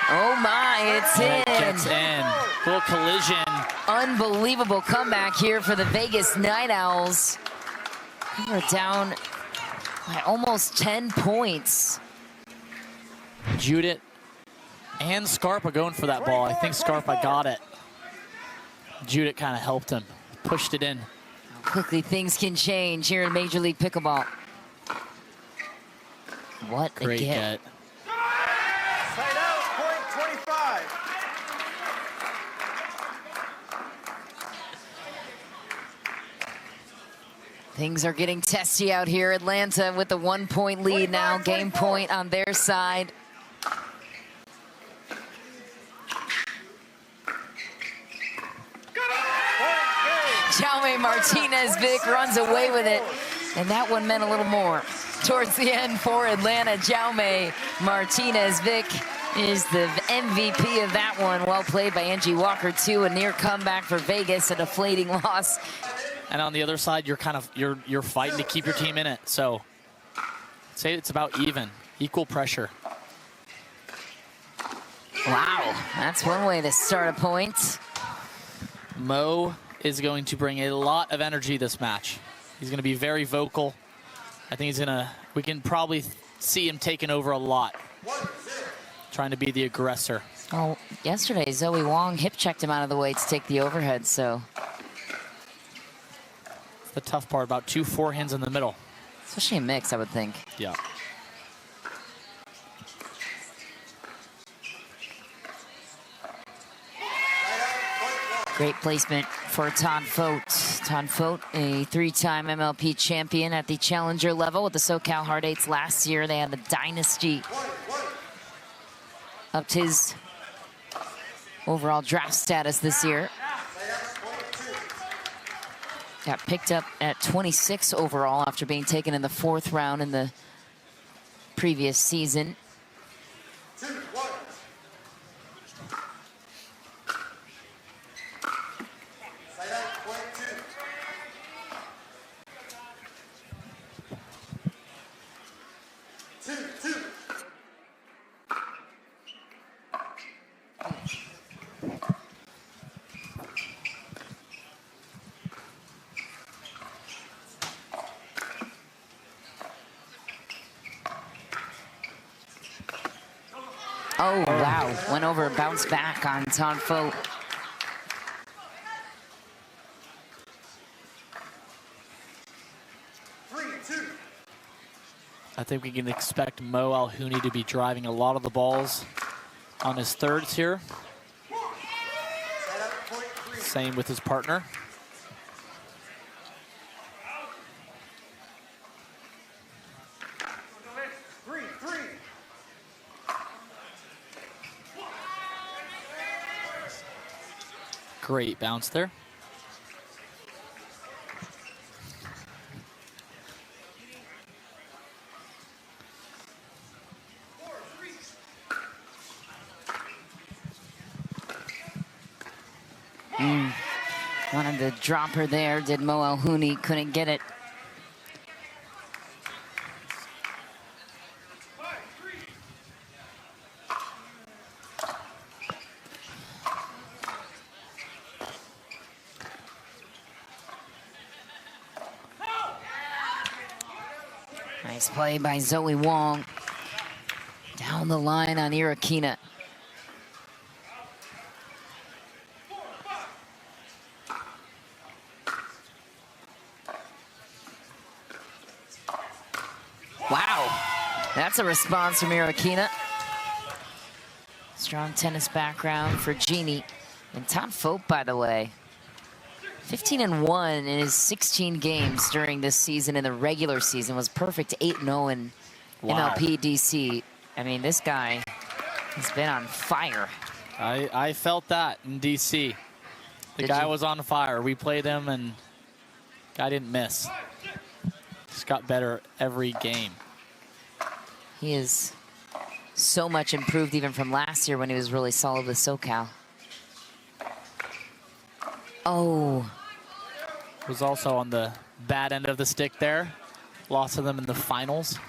Oh my, it's in. Gets in. Little collision. Unbelievable comeback here for the Vegas Night Owls. We're down by almost 10 points. Judith and Scarpa going for that ball. I think Scarpa got it. Judith kind of helped him, pushed it in. How quickly things can change here in Major League Pickleball. What a Great get. get. Side out, point 25. Things are getting testy out here. Atlanta with the 1-point lead now. Game point on their side. Jaume Martinez-Vic runs away with it. And that one meant a little more. Towards the end for Atlanta, Jaume Martinez-Vic is the MVP of that one. Well played by Angie Walker, too. A near comeback for Vegas, a deflating loss. And on the other side, you're fighting to keep your team in it. So I'd say it's about even, equal pressure. Wow, that's one way to start a point. Mo is going to bring a lot of energy this match. He's going to be very vocal. I think we can probably see him taking over a lot, trying to be the aggressor. Oh, yesterday, Zoe Wong hip checked him out of the way to take the overhead, so. The tough part about 2 forehands in the middle. Especially a mix, I would think. Yeah. Great placement for Todd Fote. Todd Fote, a 3-time MLP champion at the challenger level with the SoCal Hard Eights last year. They had the Dynasty. Upped his overall draft status this year. Got picked up at 26 overall after being taken in the 4th round in the previous season. Oh, wow. Went over, bounced back on Todd Fote. I think we can expect Mo Alhouni to be driving a lot of the balls on his thirds here. Same with his partner. Great bounce there. Wanted to drop her there, did Mo Alhouni, couldn't get it. Nice play by Zoe Wong. Down the line on Irakina. Wow, that's a response from Irakina. Strong tennis background for Jeannie. And Todd Fote, by the way, 15-1 in his 16 games during this season in the regular season. Was perfect 8-0 in MLP DC. I mean, this guy has been on fire. I felt that in DC. The guy was on fire. We played him and guy didn't miss. Just got better every game. He is so much improved even from last year when he was really solid with SoCal. Oh. Was also on the bad end of the stick there. Lost to them in the finals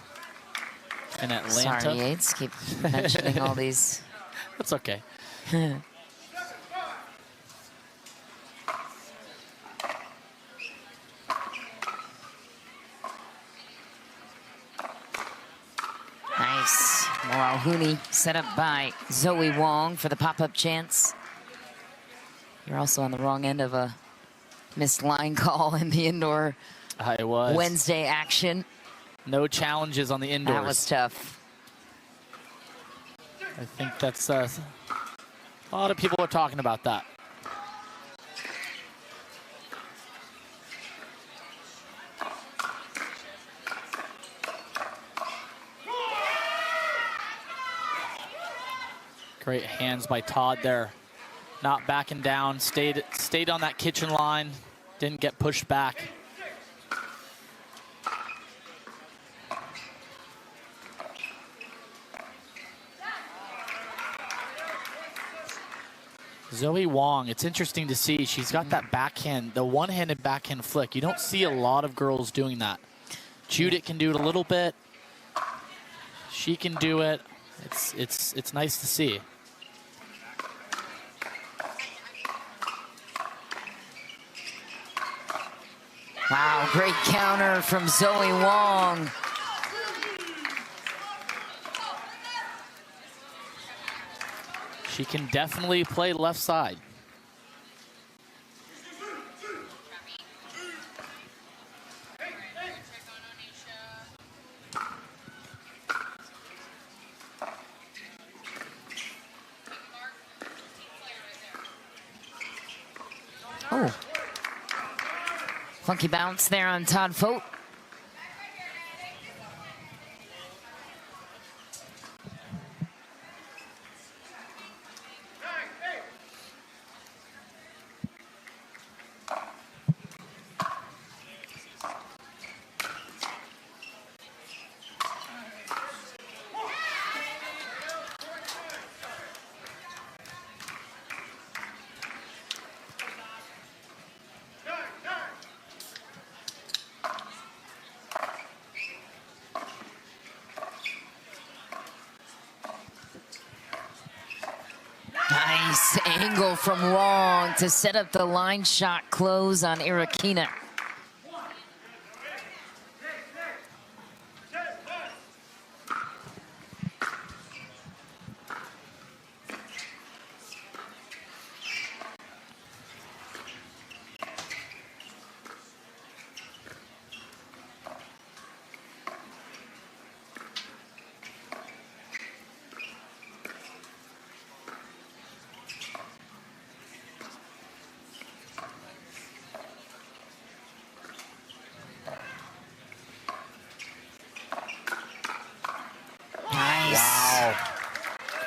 in Atlanta. Sorry, Yates. Keep mentioning all these. That's okay. Nice. More Alhouni set up by Zoe Wong for the pop-up chance. You're also on the wrong end of a missed line call in the indoor I was. Wednesday action. No challenges on the indoors. That was tough. I think that's a lot of people are talking about that. Great hands by Todd there. Not backing down, stayed on that kitchen line. didn't get pushed back. Zoe Wong, it's interesting to see. She's got that backhand, the one-handed backhand flick. You don't see a lot of girls doing that. Judith can do it a little bit. She can do it. It's nice to see. Wow, great counter from Zoe Wong. She can definitely play left side. Oh. Funky bounce there on Todd Fote. Nice angle from Wong to set up the line shot close on Irakina.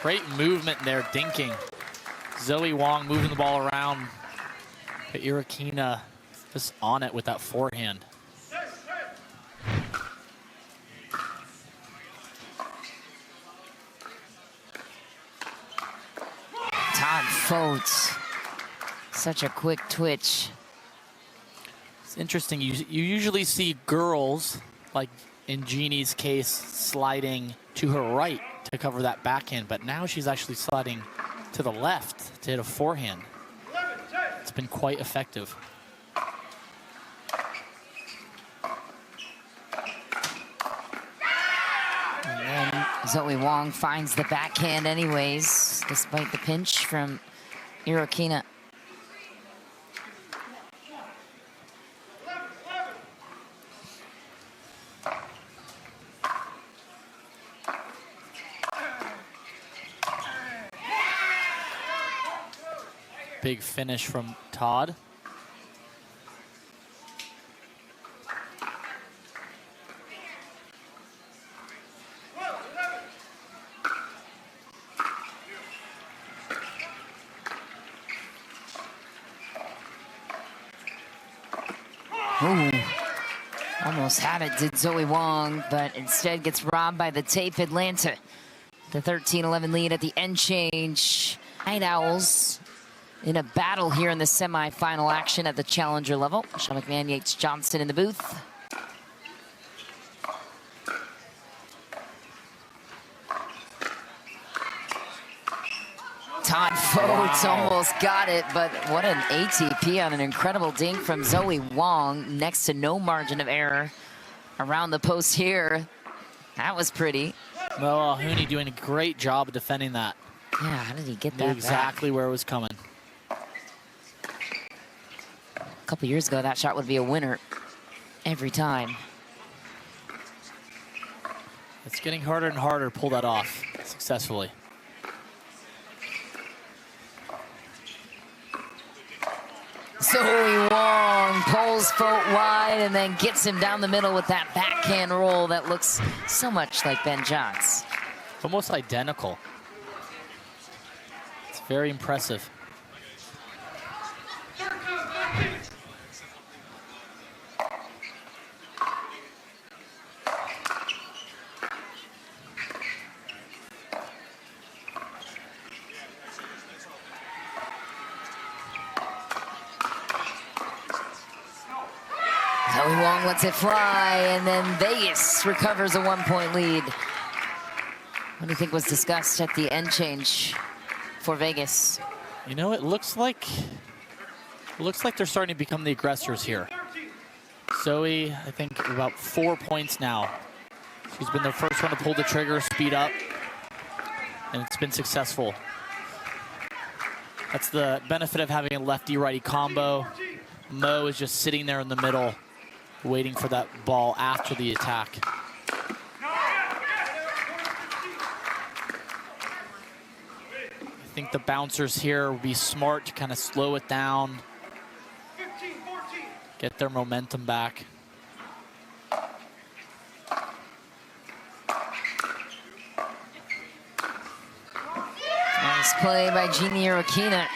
Great movement there, dinking. Zoe Wong moving the ball around. But Irakina just on it with that forehand. Todd Fote, such a quick twitch. It's interesting, you usually see girls, like in Jeannie's case, sliding to her right to cover that backhand, but now she's actually sliding to the left to hit a forehand. It's been quite effective. And then Zoe Wong finds the backhand anyways, despite the pinch from Irakina. Big finish from Todd. Ooh, almost had it, did Zoe Wong, but instead gets robbed by the tape Atlanta. The 13-11 lead at the end change. Night Owls in a battle here in the semifinal action at the challenger level. Sean McMahon, Yates Johnson in the booth. Todd Fote almost got it, but what an ATP on an incredible dink from Zoe Wong. Next to no margin of error around the post here. That was pretty. Well, Hooney doing a great job of defending that. Yeah, how did he get Knew that exactly back? where it was coming. A couple years ago, that shot would be a winner every time. It's getting harder and harder to pull that off successfully. Zoe Wong pulls Fote wide and then gets him down the middle with that backhand roll that looks so much like Ben Johns. Almost identical. It's very impressive. Zoe Wong lets it fly, and then Vegas recovers a 1-point lead. What do you think was discussed at the end change for Vegas? You know, it looks like they're starting to become the aggressors here. Zoe, I think about 4 points now. She's been the first one to pull the trigger, speed up, and it's been successful. That's the benefit of having a lefty-righty combo. Mo is just sitting there in the middle, waiting for that ball after the attack. I think the bouncers here will be smart to kind of slow it down, get their momentum back. Nice play by Jeannie Irakina.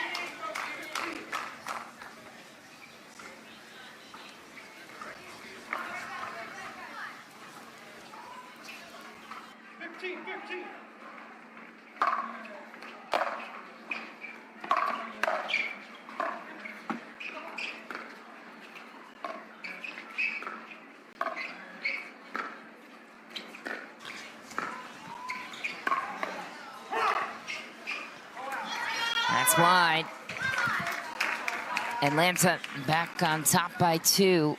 That's wide. Atlanta back on top by 2.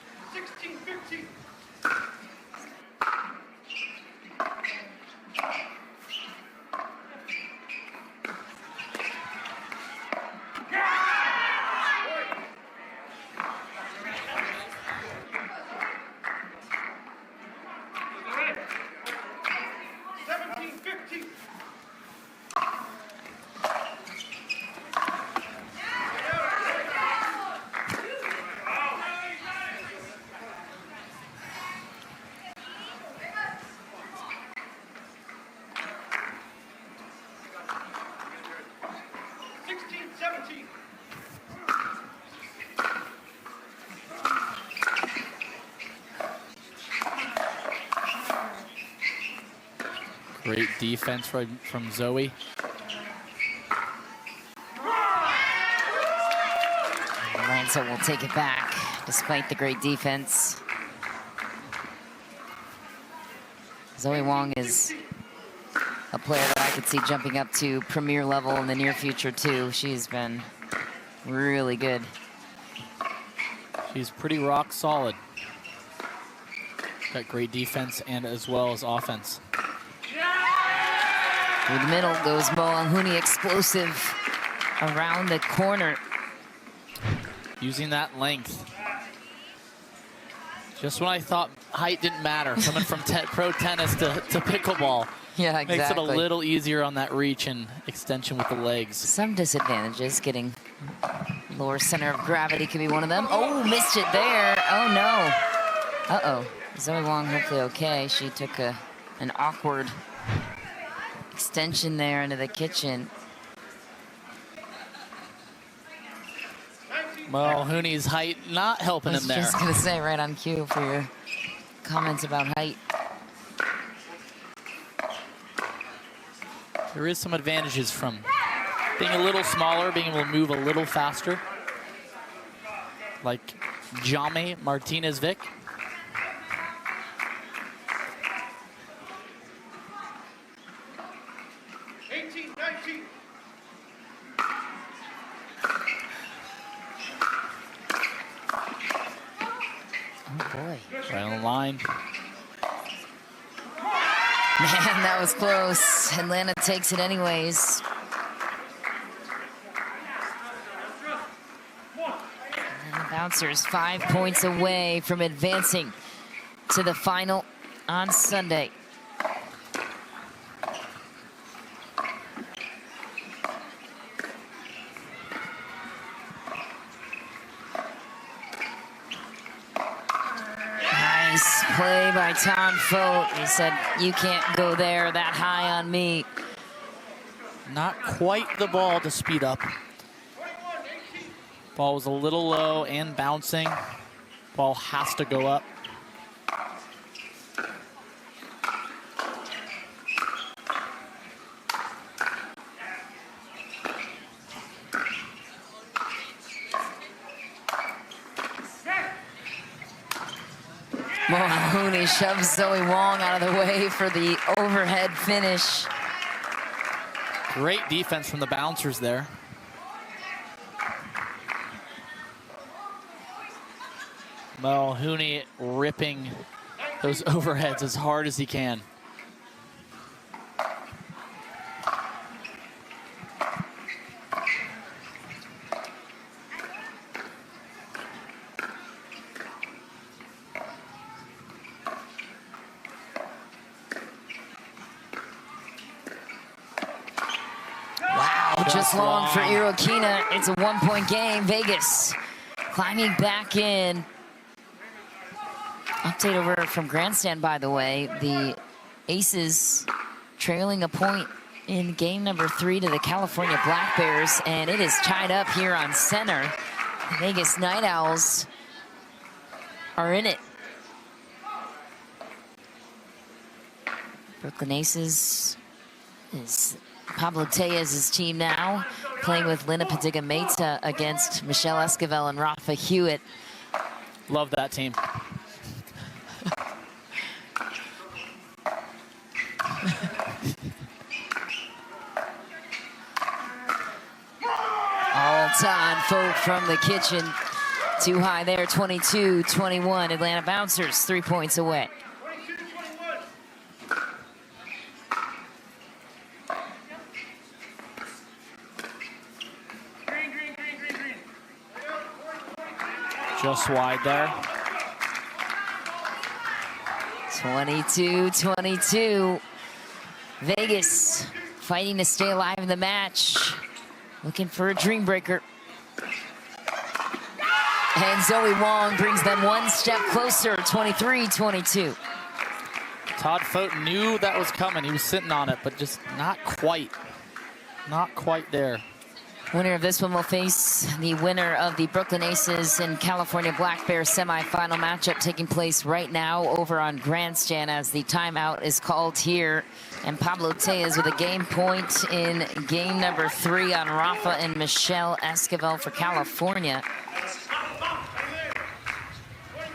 Great defense from Zoe. Atlanta will take it back despite the great defense. Zoe Wong is a player that I could see jumping up to premier level in the near future too. She's been really good. She's pretty rock solid. Got great defense and as well as offense. Through the middle goes Moahuni, explosive around the corner. Using that length. Just when I thought height didn't matter, coming from pro tennis to pickleball. Yeah, exactly. Makes it a little easier on that reach and extension with the legs. Some disadvantages, getting lower center of gravity could be one of them. Oh, missed it there. Oh, no. Uh-oh. Zoe Wong hopefully okay. She took an awkward extension there into the kitchen. Well, Hooney's height not helping him there. I was just going to say, right on cue for your comments about height. There is some advantages from being a little smaller, being able to move a little faster. Like Jame Martinez-Vic. Right on the line. Man, that was close. Atlanta takes it anyways. And the Bouncers 5 points away from advancing to the final on Sunday. Play by Tom Fote. He said, you can't go there that high on me. Not quite the ball to speed up. Ball was a little low and bouncing. Ball has to go up. Mulhooney shoves Zoe Wong out of the way for the overhead finish. Great defense from the bouncers there. Mulhooney ripping those overheads as hard as he can. Just long for Irokina. It's a 1-point game. Vegas climbing back in. Update over from Grandstand, by the way. The Aces trailing a point in game number 3 to the California Black Bears, and it is tied up here on center. The Vegas Night Owls are in it. Brooklyn Aces is Pablo Tejas' team now, playing with Lina Padiga-Meta against Michelle Esquivel and Rafa Hewitt. Love that team. All-time folk from the kitchen. Too high there, 22-21. Atlanta Bouncers 3 points away. Just wide there. 22-22. Vegas fighting to stay alive in the match. Looking for a dream breaker. And Zoe Wong brings them one step closer, 23-22. Todd Fote knew that was coming. He was sitting on it, but just not quite. Not quite there. Winner of this one will face the winner of the Brooklyn Aces and California Black Bears semifinal matchup taking place right now over on Grandstand as the timeout is called here. And Pablo Tejas with a game point in game number 3 on Rafa and Michelle Esquivel for California.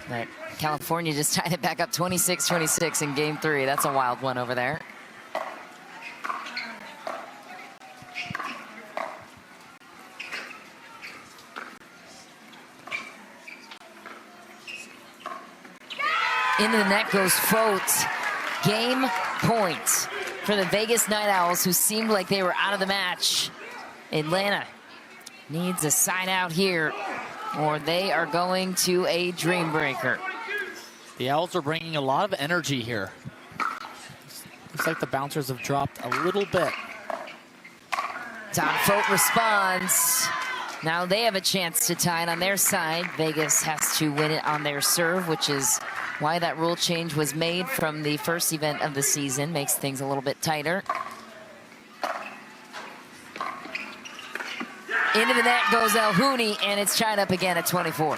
But California just tied it back up 26-26 in game 3. That's a wild one over there. Into the net goes Fote. Game point for the Vegas Night Owls, who seemed like they were out of the match. Atlanta needs a side out here, or they are going to a dream breaker. The Owls are bringing a lot of energy here. Looks like the bouncers have dropped a little bit. Todd Fote responds. Now they have a chance to tie it on their side. Vegas has to win it on their serve, which is why that rule change was made from the first event of the season. Makes things a little bit tighter. Into the net goes Mulhooney, and it's tied up again at 24.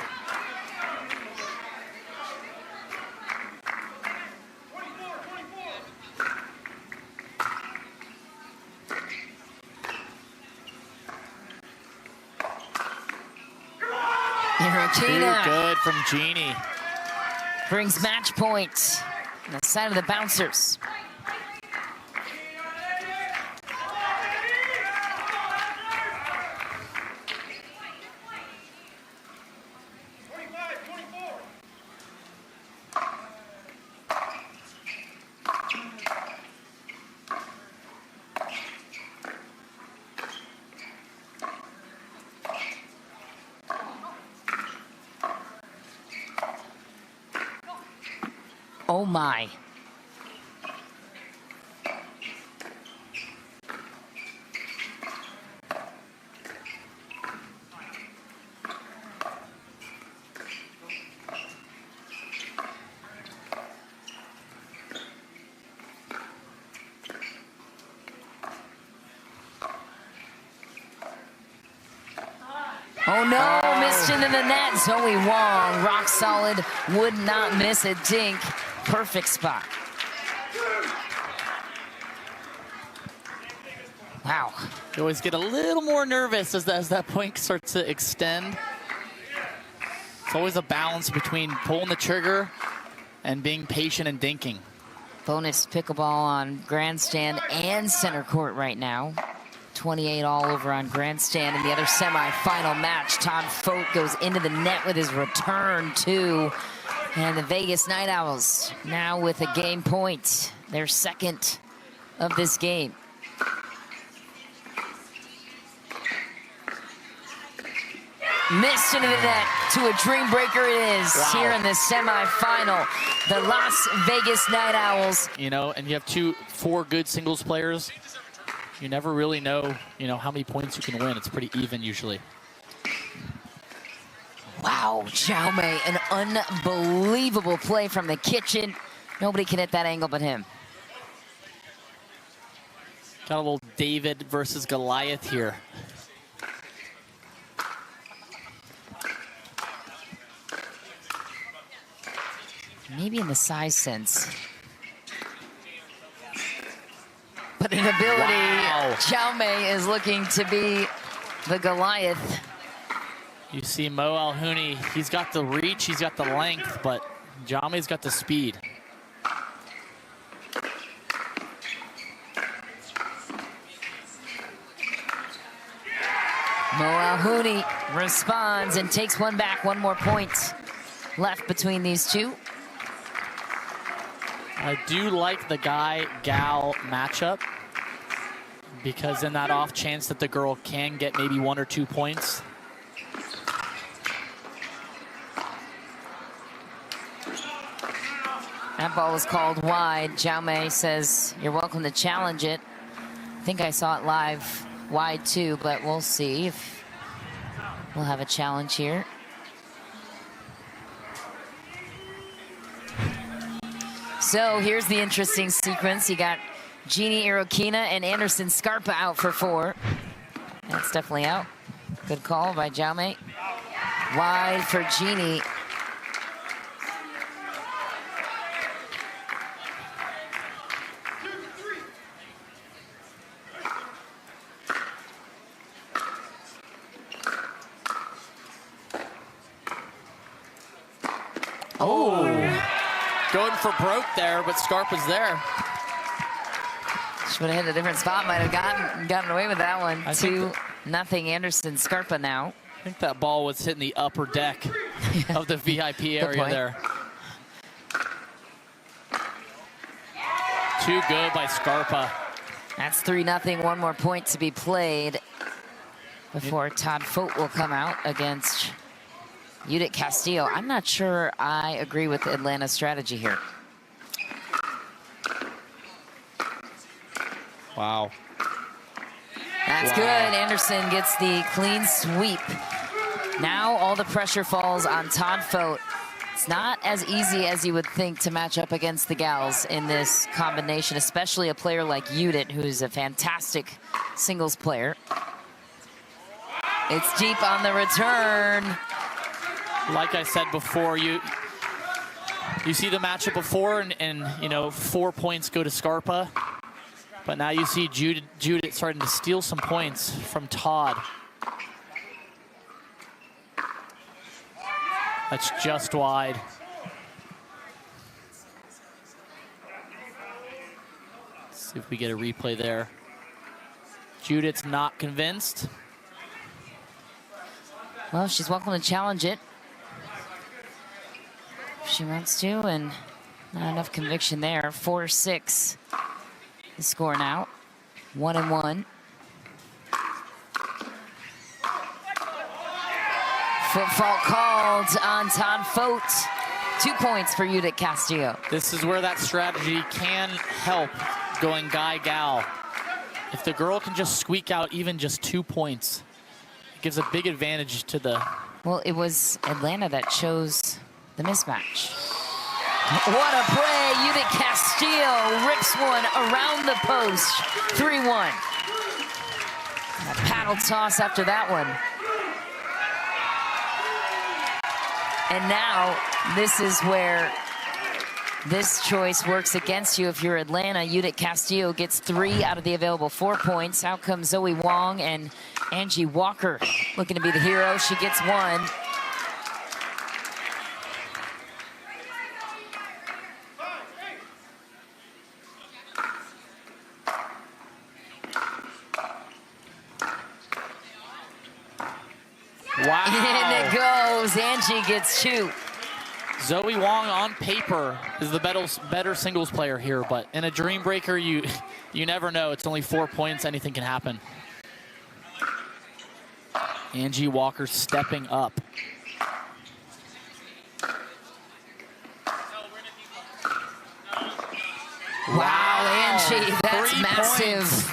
Too good from Jeannie. Brings match point on the side of the bouncers. Oh my. Oh no, missed into the net. Zoe Wong, rock solid, would not miss a dink. Perfect spot. Wow. You always get a little more nervous as that point starts to extend. It's always a balance between pulling the trigger and being patient and dinking. Bonus pickleball on grandstand and center court right now. 28 all over on grandstand in the other semifinal match. Todd Fote goes into the net with his return too. And the Vegas Night Owls now with a game point, their second of this game. Missed into the net to a dream breaker it is. Wow. Here in the semifinal. The Las Vegas Night Owls. You know, and you have four good singles players. You never really know, how many points you can win. It's pretty even usually. Wow, Jaume, an unbelievable play from the kitchen. Nobody can hit that angle but him. Got a little David versus Goliath here. Maybe in the size sense. But in ability, Wow. Jaume is looking to be the Goliath. You see Mo Alhouni, he's got the reach, he's got the length, but Jaume's got the speed. Mo Alhouni responds and takes one back. One more point left between these two. I do like the guy-gal matchup because in that off chance that the girl can get maybe 1 or 2 points. That ball was called wide. Jaume says, you're welcome to challenge it. I think I saw it live wide too, but we'll see if we'll have a challenge here. So here's the interesting sequence. You got Jeannie Irokina and Anderson Scarpa out for 4. That's definitely out. Good call by Jaume. Wide for Jeannie. Going for broke there, but Scarpa's there. Should have hit a different spot. Might have gotten away with that one. 2-0 Anderson Scarpa now. I think that ball was hitting the upper deck of the VIP area there. Too good by Scarpa. That's 3-0. One more point to be played before Todd Fote will come out against Judith Castillo. I'm not sure I agree with Atlanta's strategy here. Wow. That's good. Anderson gets the clean sweep. Now all the pressure falls on Todd Fote. It's not as easy as you would think to match up against the gals in this combination, especially a player like Judith, who's a fantastic singles player. It's deep on the return. Like I said before, you see the matchup before, and 4 points go to Scarpa. But now you see Judith starting to steal some points from Todd. That's just wide. Let's see if we get a replay there. Judith's not convinced. Well, she's welcome to challenge it if she wants to, and not enough conviction there. 4-6 the score now. 1-1. Foot fault called on Todd Fote. 2 points for Judith Castillo. This is where that strategy can help going guy-gal. If the girl can just squeak out even just 2 points, it gives a big advantage to the... Well, it was Atlanta that chose the mismatch. What a play. Judith Castillo rips one around the post. 3-1. A paddle toss after that one. And now this is where this choice works against you if you're Atlanta. Judith Castillo gets 3 out of the available 4 points. Out comes Zoe Wong and Angie Walker looking to be the hero. She gets 1. Wow. In it goes. Angie gets 2. Zoe Wong on paper is the better singles player here, but in a Dream Breaker, you never know. It's only 4 points. Anything can happen. Angie Walker stepping up. Wow, Angie, that's 3 massive. points.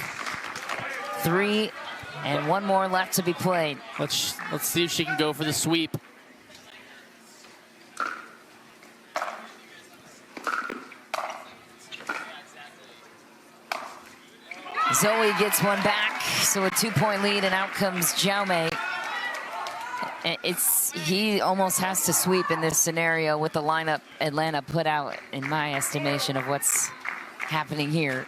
3 and 1 more left to be played. Let's see if she can go for the sweep. Zoe gets one back, so a 2-point lead, and out comes Jaume. He almost has to sweep in this scenario with the lineup Atlanta put out, in my estimation, of what's happening here.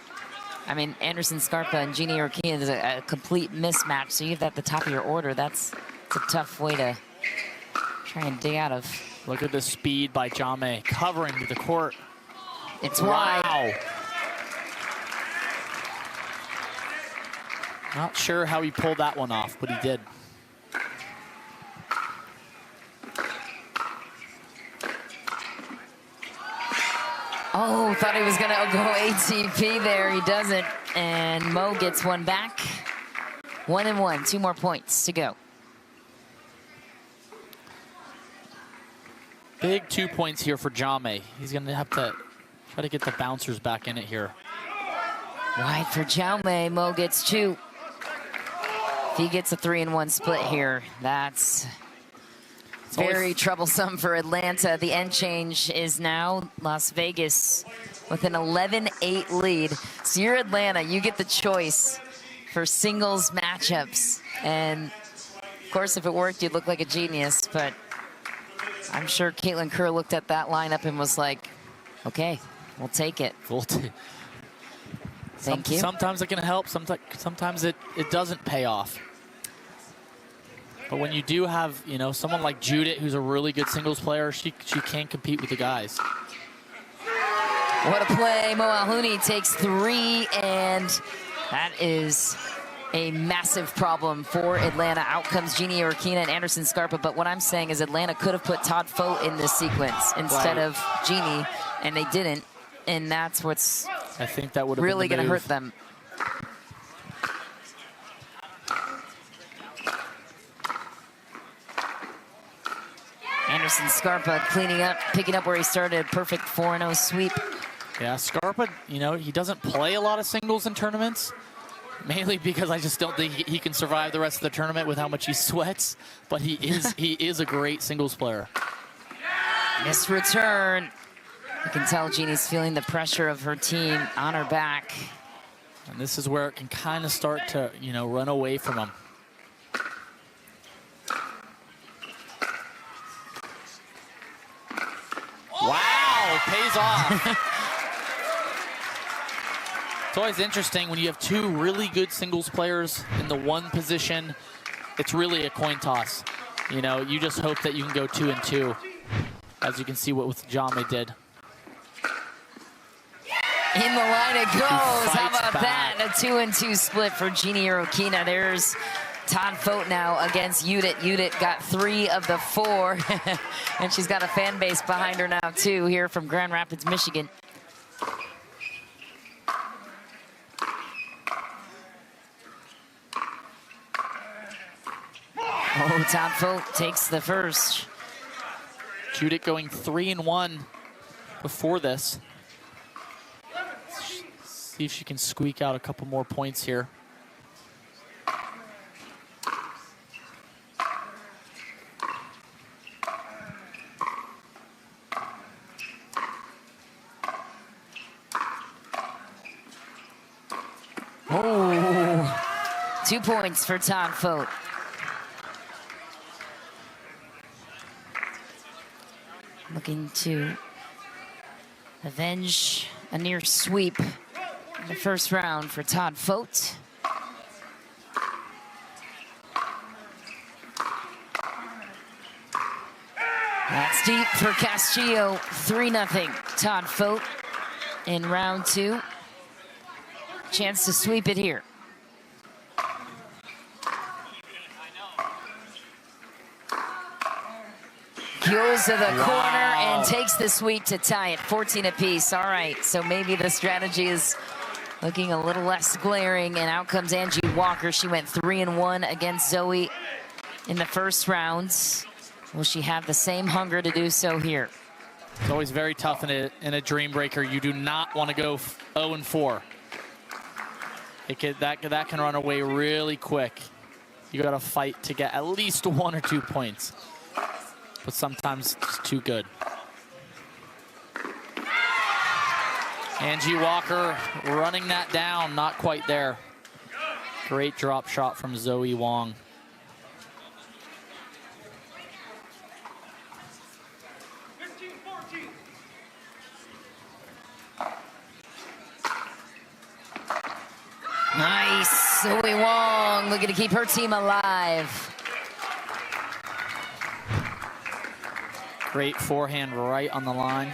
I mean, Anderson Scarpa and Jeannie Urquina is a complete mismatch, so you have that at the top of your order. It's a tough way to try and dig out of. Look at the speed by Jaume, covering the court. It's wide. Wow. Not sure how he pulled that one off, but he did. Oh, thought he was gonna go ATP there. He doesn't, and Mo gets one back. 1 and 1, 2 more points to go. Big 2 points here for Jaume. He's gonna have to try to get the bouncers back in it here. Wide for Jaume, Mo gets 2. If he gets a 3 and 1 split here, that's very troublesome for Atlanta. The end change is now Las Vegas with an 11-8 lead. So you're Atlanta, you get the choice for singles matchups. And of course, if it worked, you'd look like a genius, but I'm sure Caitlin Kerr looked at that lineup and was like, okay, we'll take it. Thank you. Sometimes it can help, sometimes it doesn't pay off. But when you do have, someone like Judith, who's a really good singles player, she can compete with the guys. What a play. Mo Alhouni takes 3, and that is a massive problem for Atlanta. Out comes Jeannie Urquina and Anderson Scarpa, but what I'm saying is Atlanta could have put Todd Fote in this sequence instead of Jeannie, and they didn't, and that's what's I think that would have really going to hurt them. Anderson Scarpa cleaning up, picking up where he started. Perfect 4-0 sweep. Yeah, Scarpa, he doesn't play a lot of singles in tournaments, mainly because I just don't think he can survive the rest of the tournament with how much he sweats, but he is a great singles player. Missed return. You can tell Jeannie's feeling the pressure of her team on her back. And this is where it can kind of start to, run away from him. Wow, pays off. It's always interesting when you have 2 really good singles players in the one position. It's really a coin toss. You just hope that you can go 2 and 2, as you can see what Jaume did. In the line it goes. How fights about back. that? A 2 and 2 split for Jeannie Urquina. There's Todd Fote now against Judith. Judith got 3 of the 4, and she's got a fan base behind her now too, here from Grand Rapids, Michigan. Oh, Todd Fote takes the first. Judith going 3 and 1 before this. See if she can squeak out a couple more points here. Oh, 2 points for Todd Fote. Looking to avenge a near sweep in the first round for Todd Fote. That's deep for Castillo. 3-0. Todd Fote in round 2. Chance to sweep it here. Goes to the corner and takes the sweep to tie it, 14 apiece. All right, so maybe the strategy is looking a little less glaring, and out comes Angie Walker. She went 3-1 against Zoe in the first round. Will she have the same hunger to do so here? It's always very tough in a dream breaker. You do not want to go 0-4. That can run away really quick. You got to fight to get at least 1 or 2 points. But sometimes it's too good. Angie Walker running that down, not quite there. Great drop shot from Zoe Wong. Nice, Zoe Wong looking to keep her team alive. Great forehand right on the line.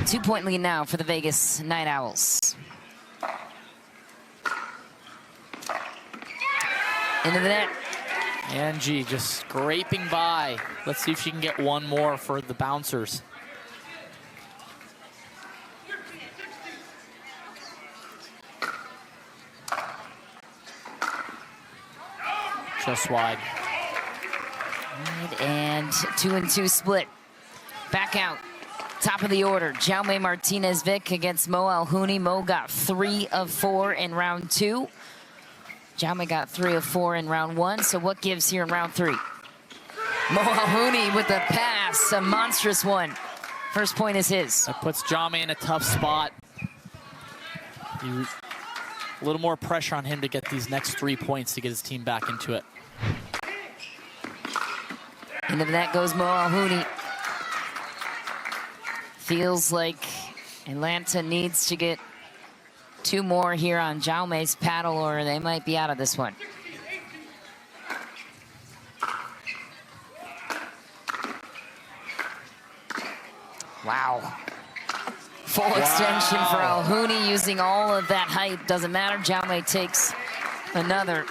2-point lead now for the Vegas Night Owls. Into the net. Angie just scraping by. Let's see if she can get one more for the bouncers. Just wide. And 2-2 split. Back out. Top of the order. Jaume Martinez-Vic against Mo Alhouni. Mo got 3 of 4 in round 2. Jaume got 3 of 4 in round 1. So what gives here in round 3? Mo Alhouni with the pass, a monstrous one. First point is his. That puts Jaume in a tough spot. A little more pressure on him to get these next 3 points to get his team back into it. Into the net goes Mo Alhouni. Feels like Atlanta needs to get 2 more here on Jaume's paddle, or they might be out of this one. Wow. Full extension for Alhouni, using all of that height. Doesn't matter, Jaume takes another.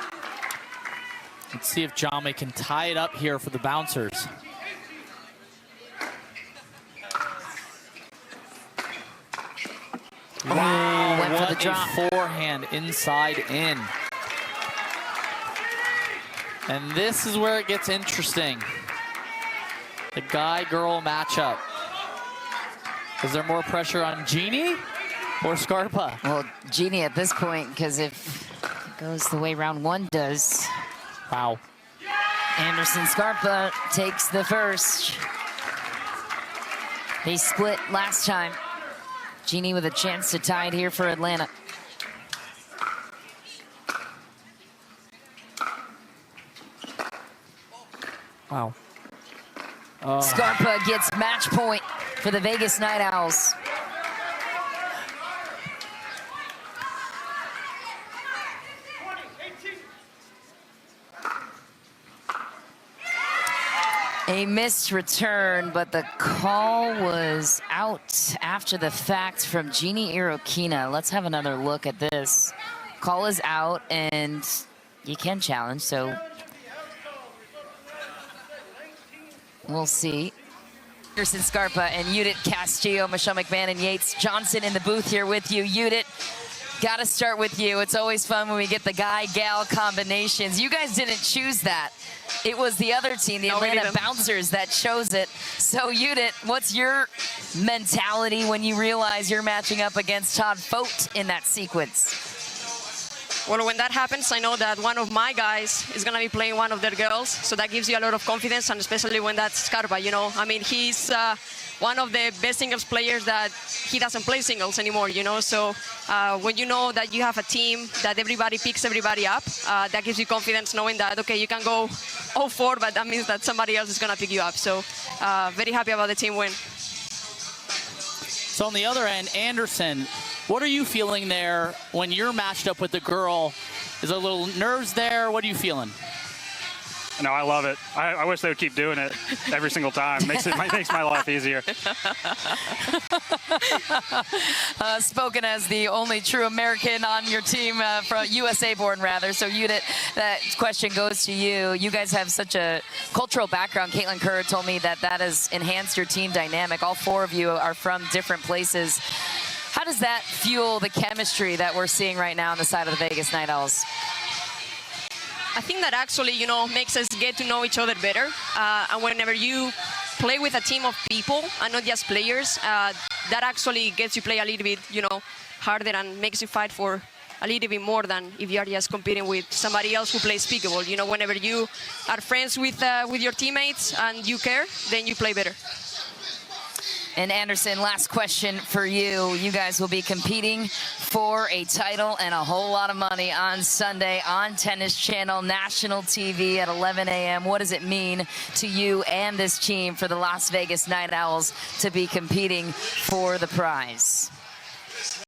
Let's see if Jaume can tie it up here for the bouncers. Wow, went for the what drop. a forehand inside in. And this is where it gets interesting. The guy-girl matchup. Is there more pressure on Jeannie or Scarpa? Well, Jeannie at this point, because if it goes the way round 1 does. Wow. Anderson Scarpa takes the first. They split last time. Jeannie with a chance to tie it here for Atlanta. Wow. Scarpa gets match point for the Vegas Night Owls. A missed return, but the call was out after the fact from Jeannie Irokina. Let's have another look at this. Call is out, and you can challenge, so we'll see. Anderson Scarpa and Judith Castillo, Michelle McMahon and Yates Johnson in the booth here with you. Judith, gotta start with you. It's always fun when we get the guy-gal combinations. You guys didn't choose that. It was the other team, the Atlanta Bouncers, that chose it. So, Judith, what's your mentality when you realize you're matching up against Todd Fote in that sequence? Well, when that happens, I know that one of my guys is going to be playing one of their girls, so that gives you a lot of confidence, and especially when that's Scarpa, you know. I mean, he's one of the best singles players that he doesn't play singles anymore, you know. So when you know that you have a team that everybody picks everybody up, that gives you confidence knowing that, okay, you can go 0-4, but that means that somebody else is going to pick you up. So very happy about the team win. So on the other end, Anderson, what are you feeling there when you're matched up with the girl? Is there a little nerves there? What are you feeling? No, I love it. I wish they would keep doing it every single time. Makes my life easier. Spoken as the only true American on your team, from USA born rather. So Judith, that question goes to you. You guys have such a cultural background. Caitlin Kerr told me that has enhanced your team dynamic. All four of you are from different places. How does that fuel the chemistry that we're seeing right now on the side of the Vegas Night Owls? I think that actually, makes us get to know each other better. And whenever you play with a team of people and not just players, that actually gets you play a little bit, harder and makes you fight for a little bit more than if you are just competing with somebody else who plays pickleball. Whenever you are friends with your teammates and you care, then you play better. And Anderson, last question for you. You guys will be competing for a title and a whole lot of money on Sunday on Tennis Channel, national TV at 11 a.m. What does it mean to you and this team for the Las Vegas Night Owls to be competing for the prize?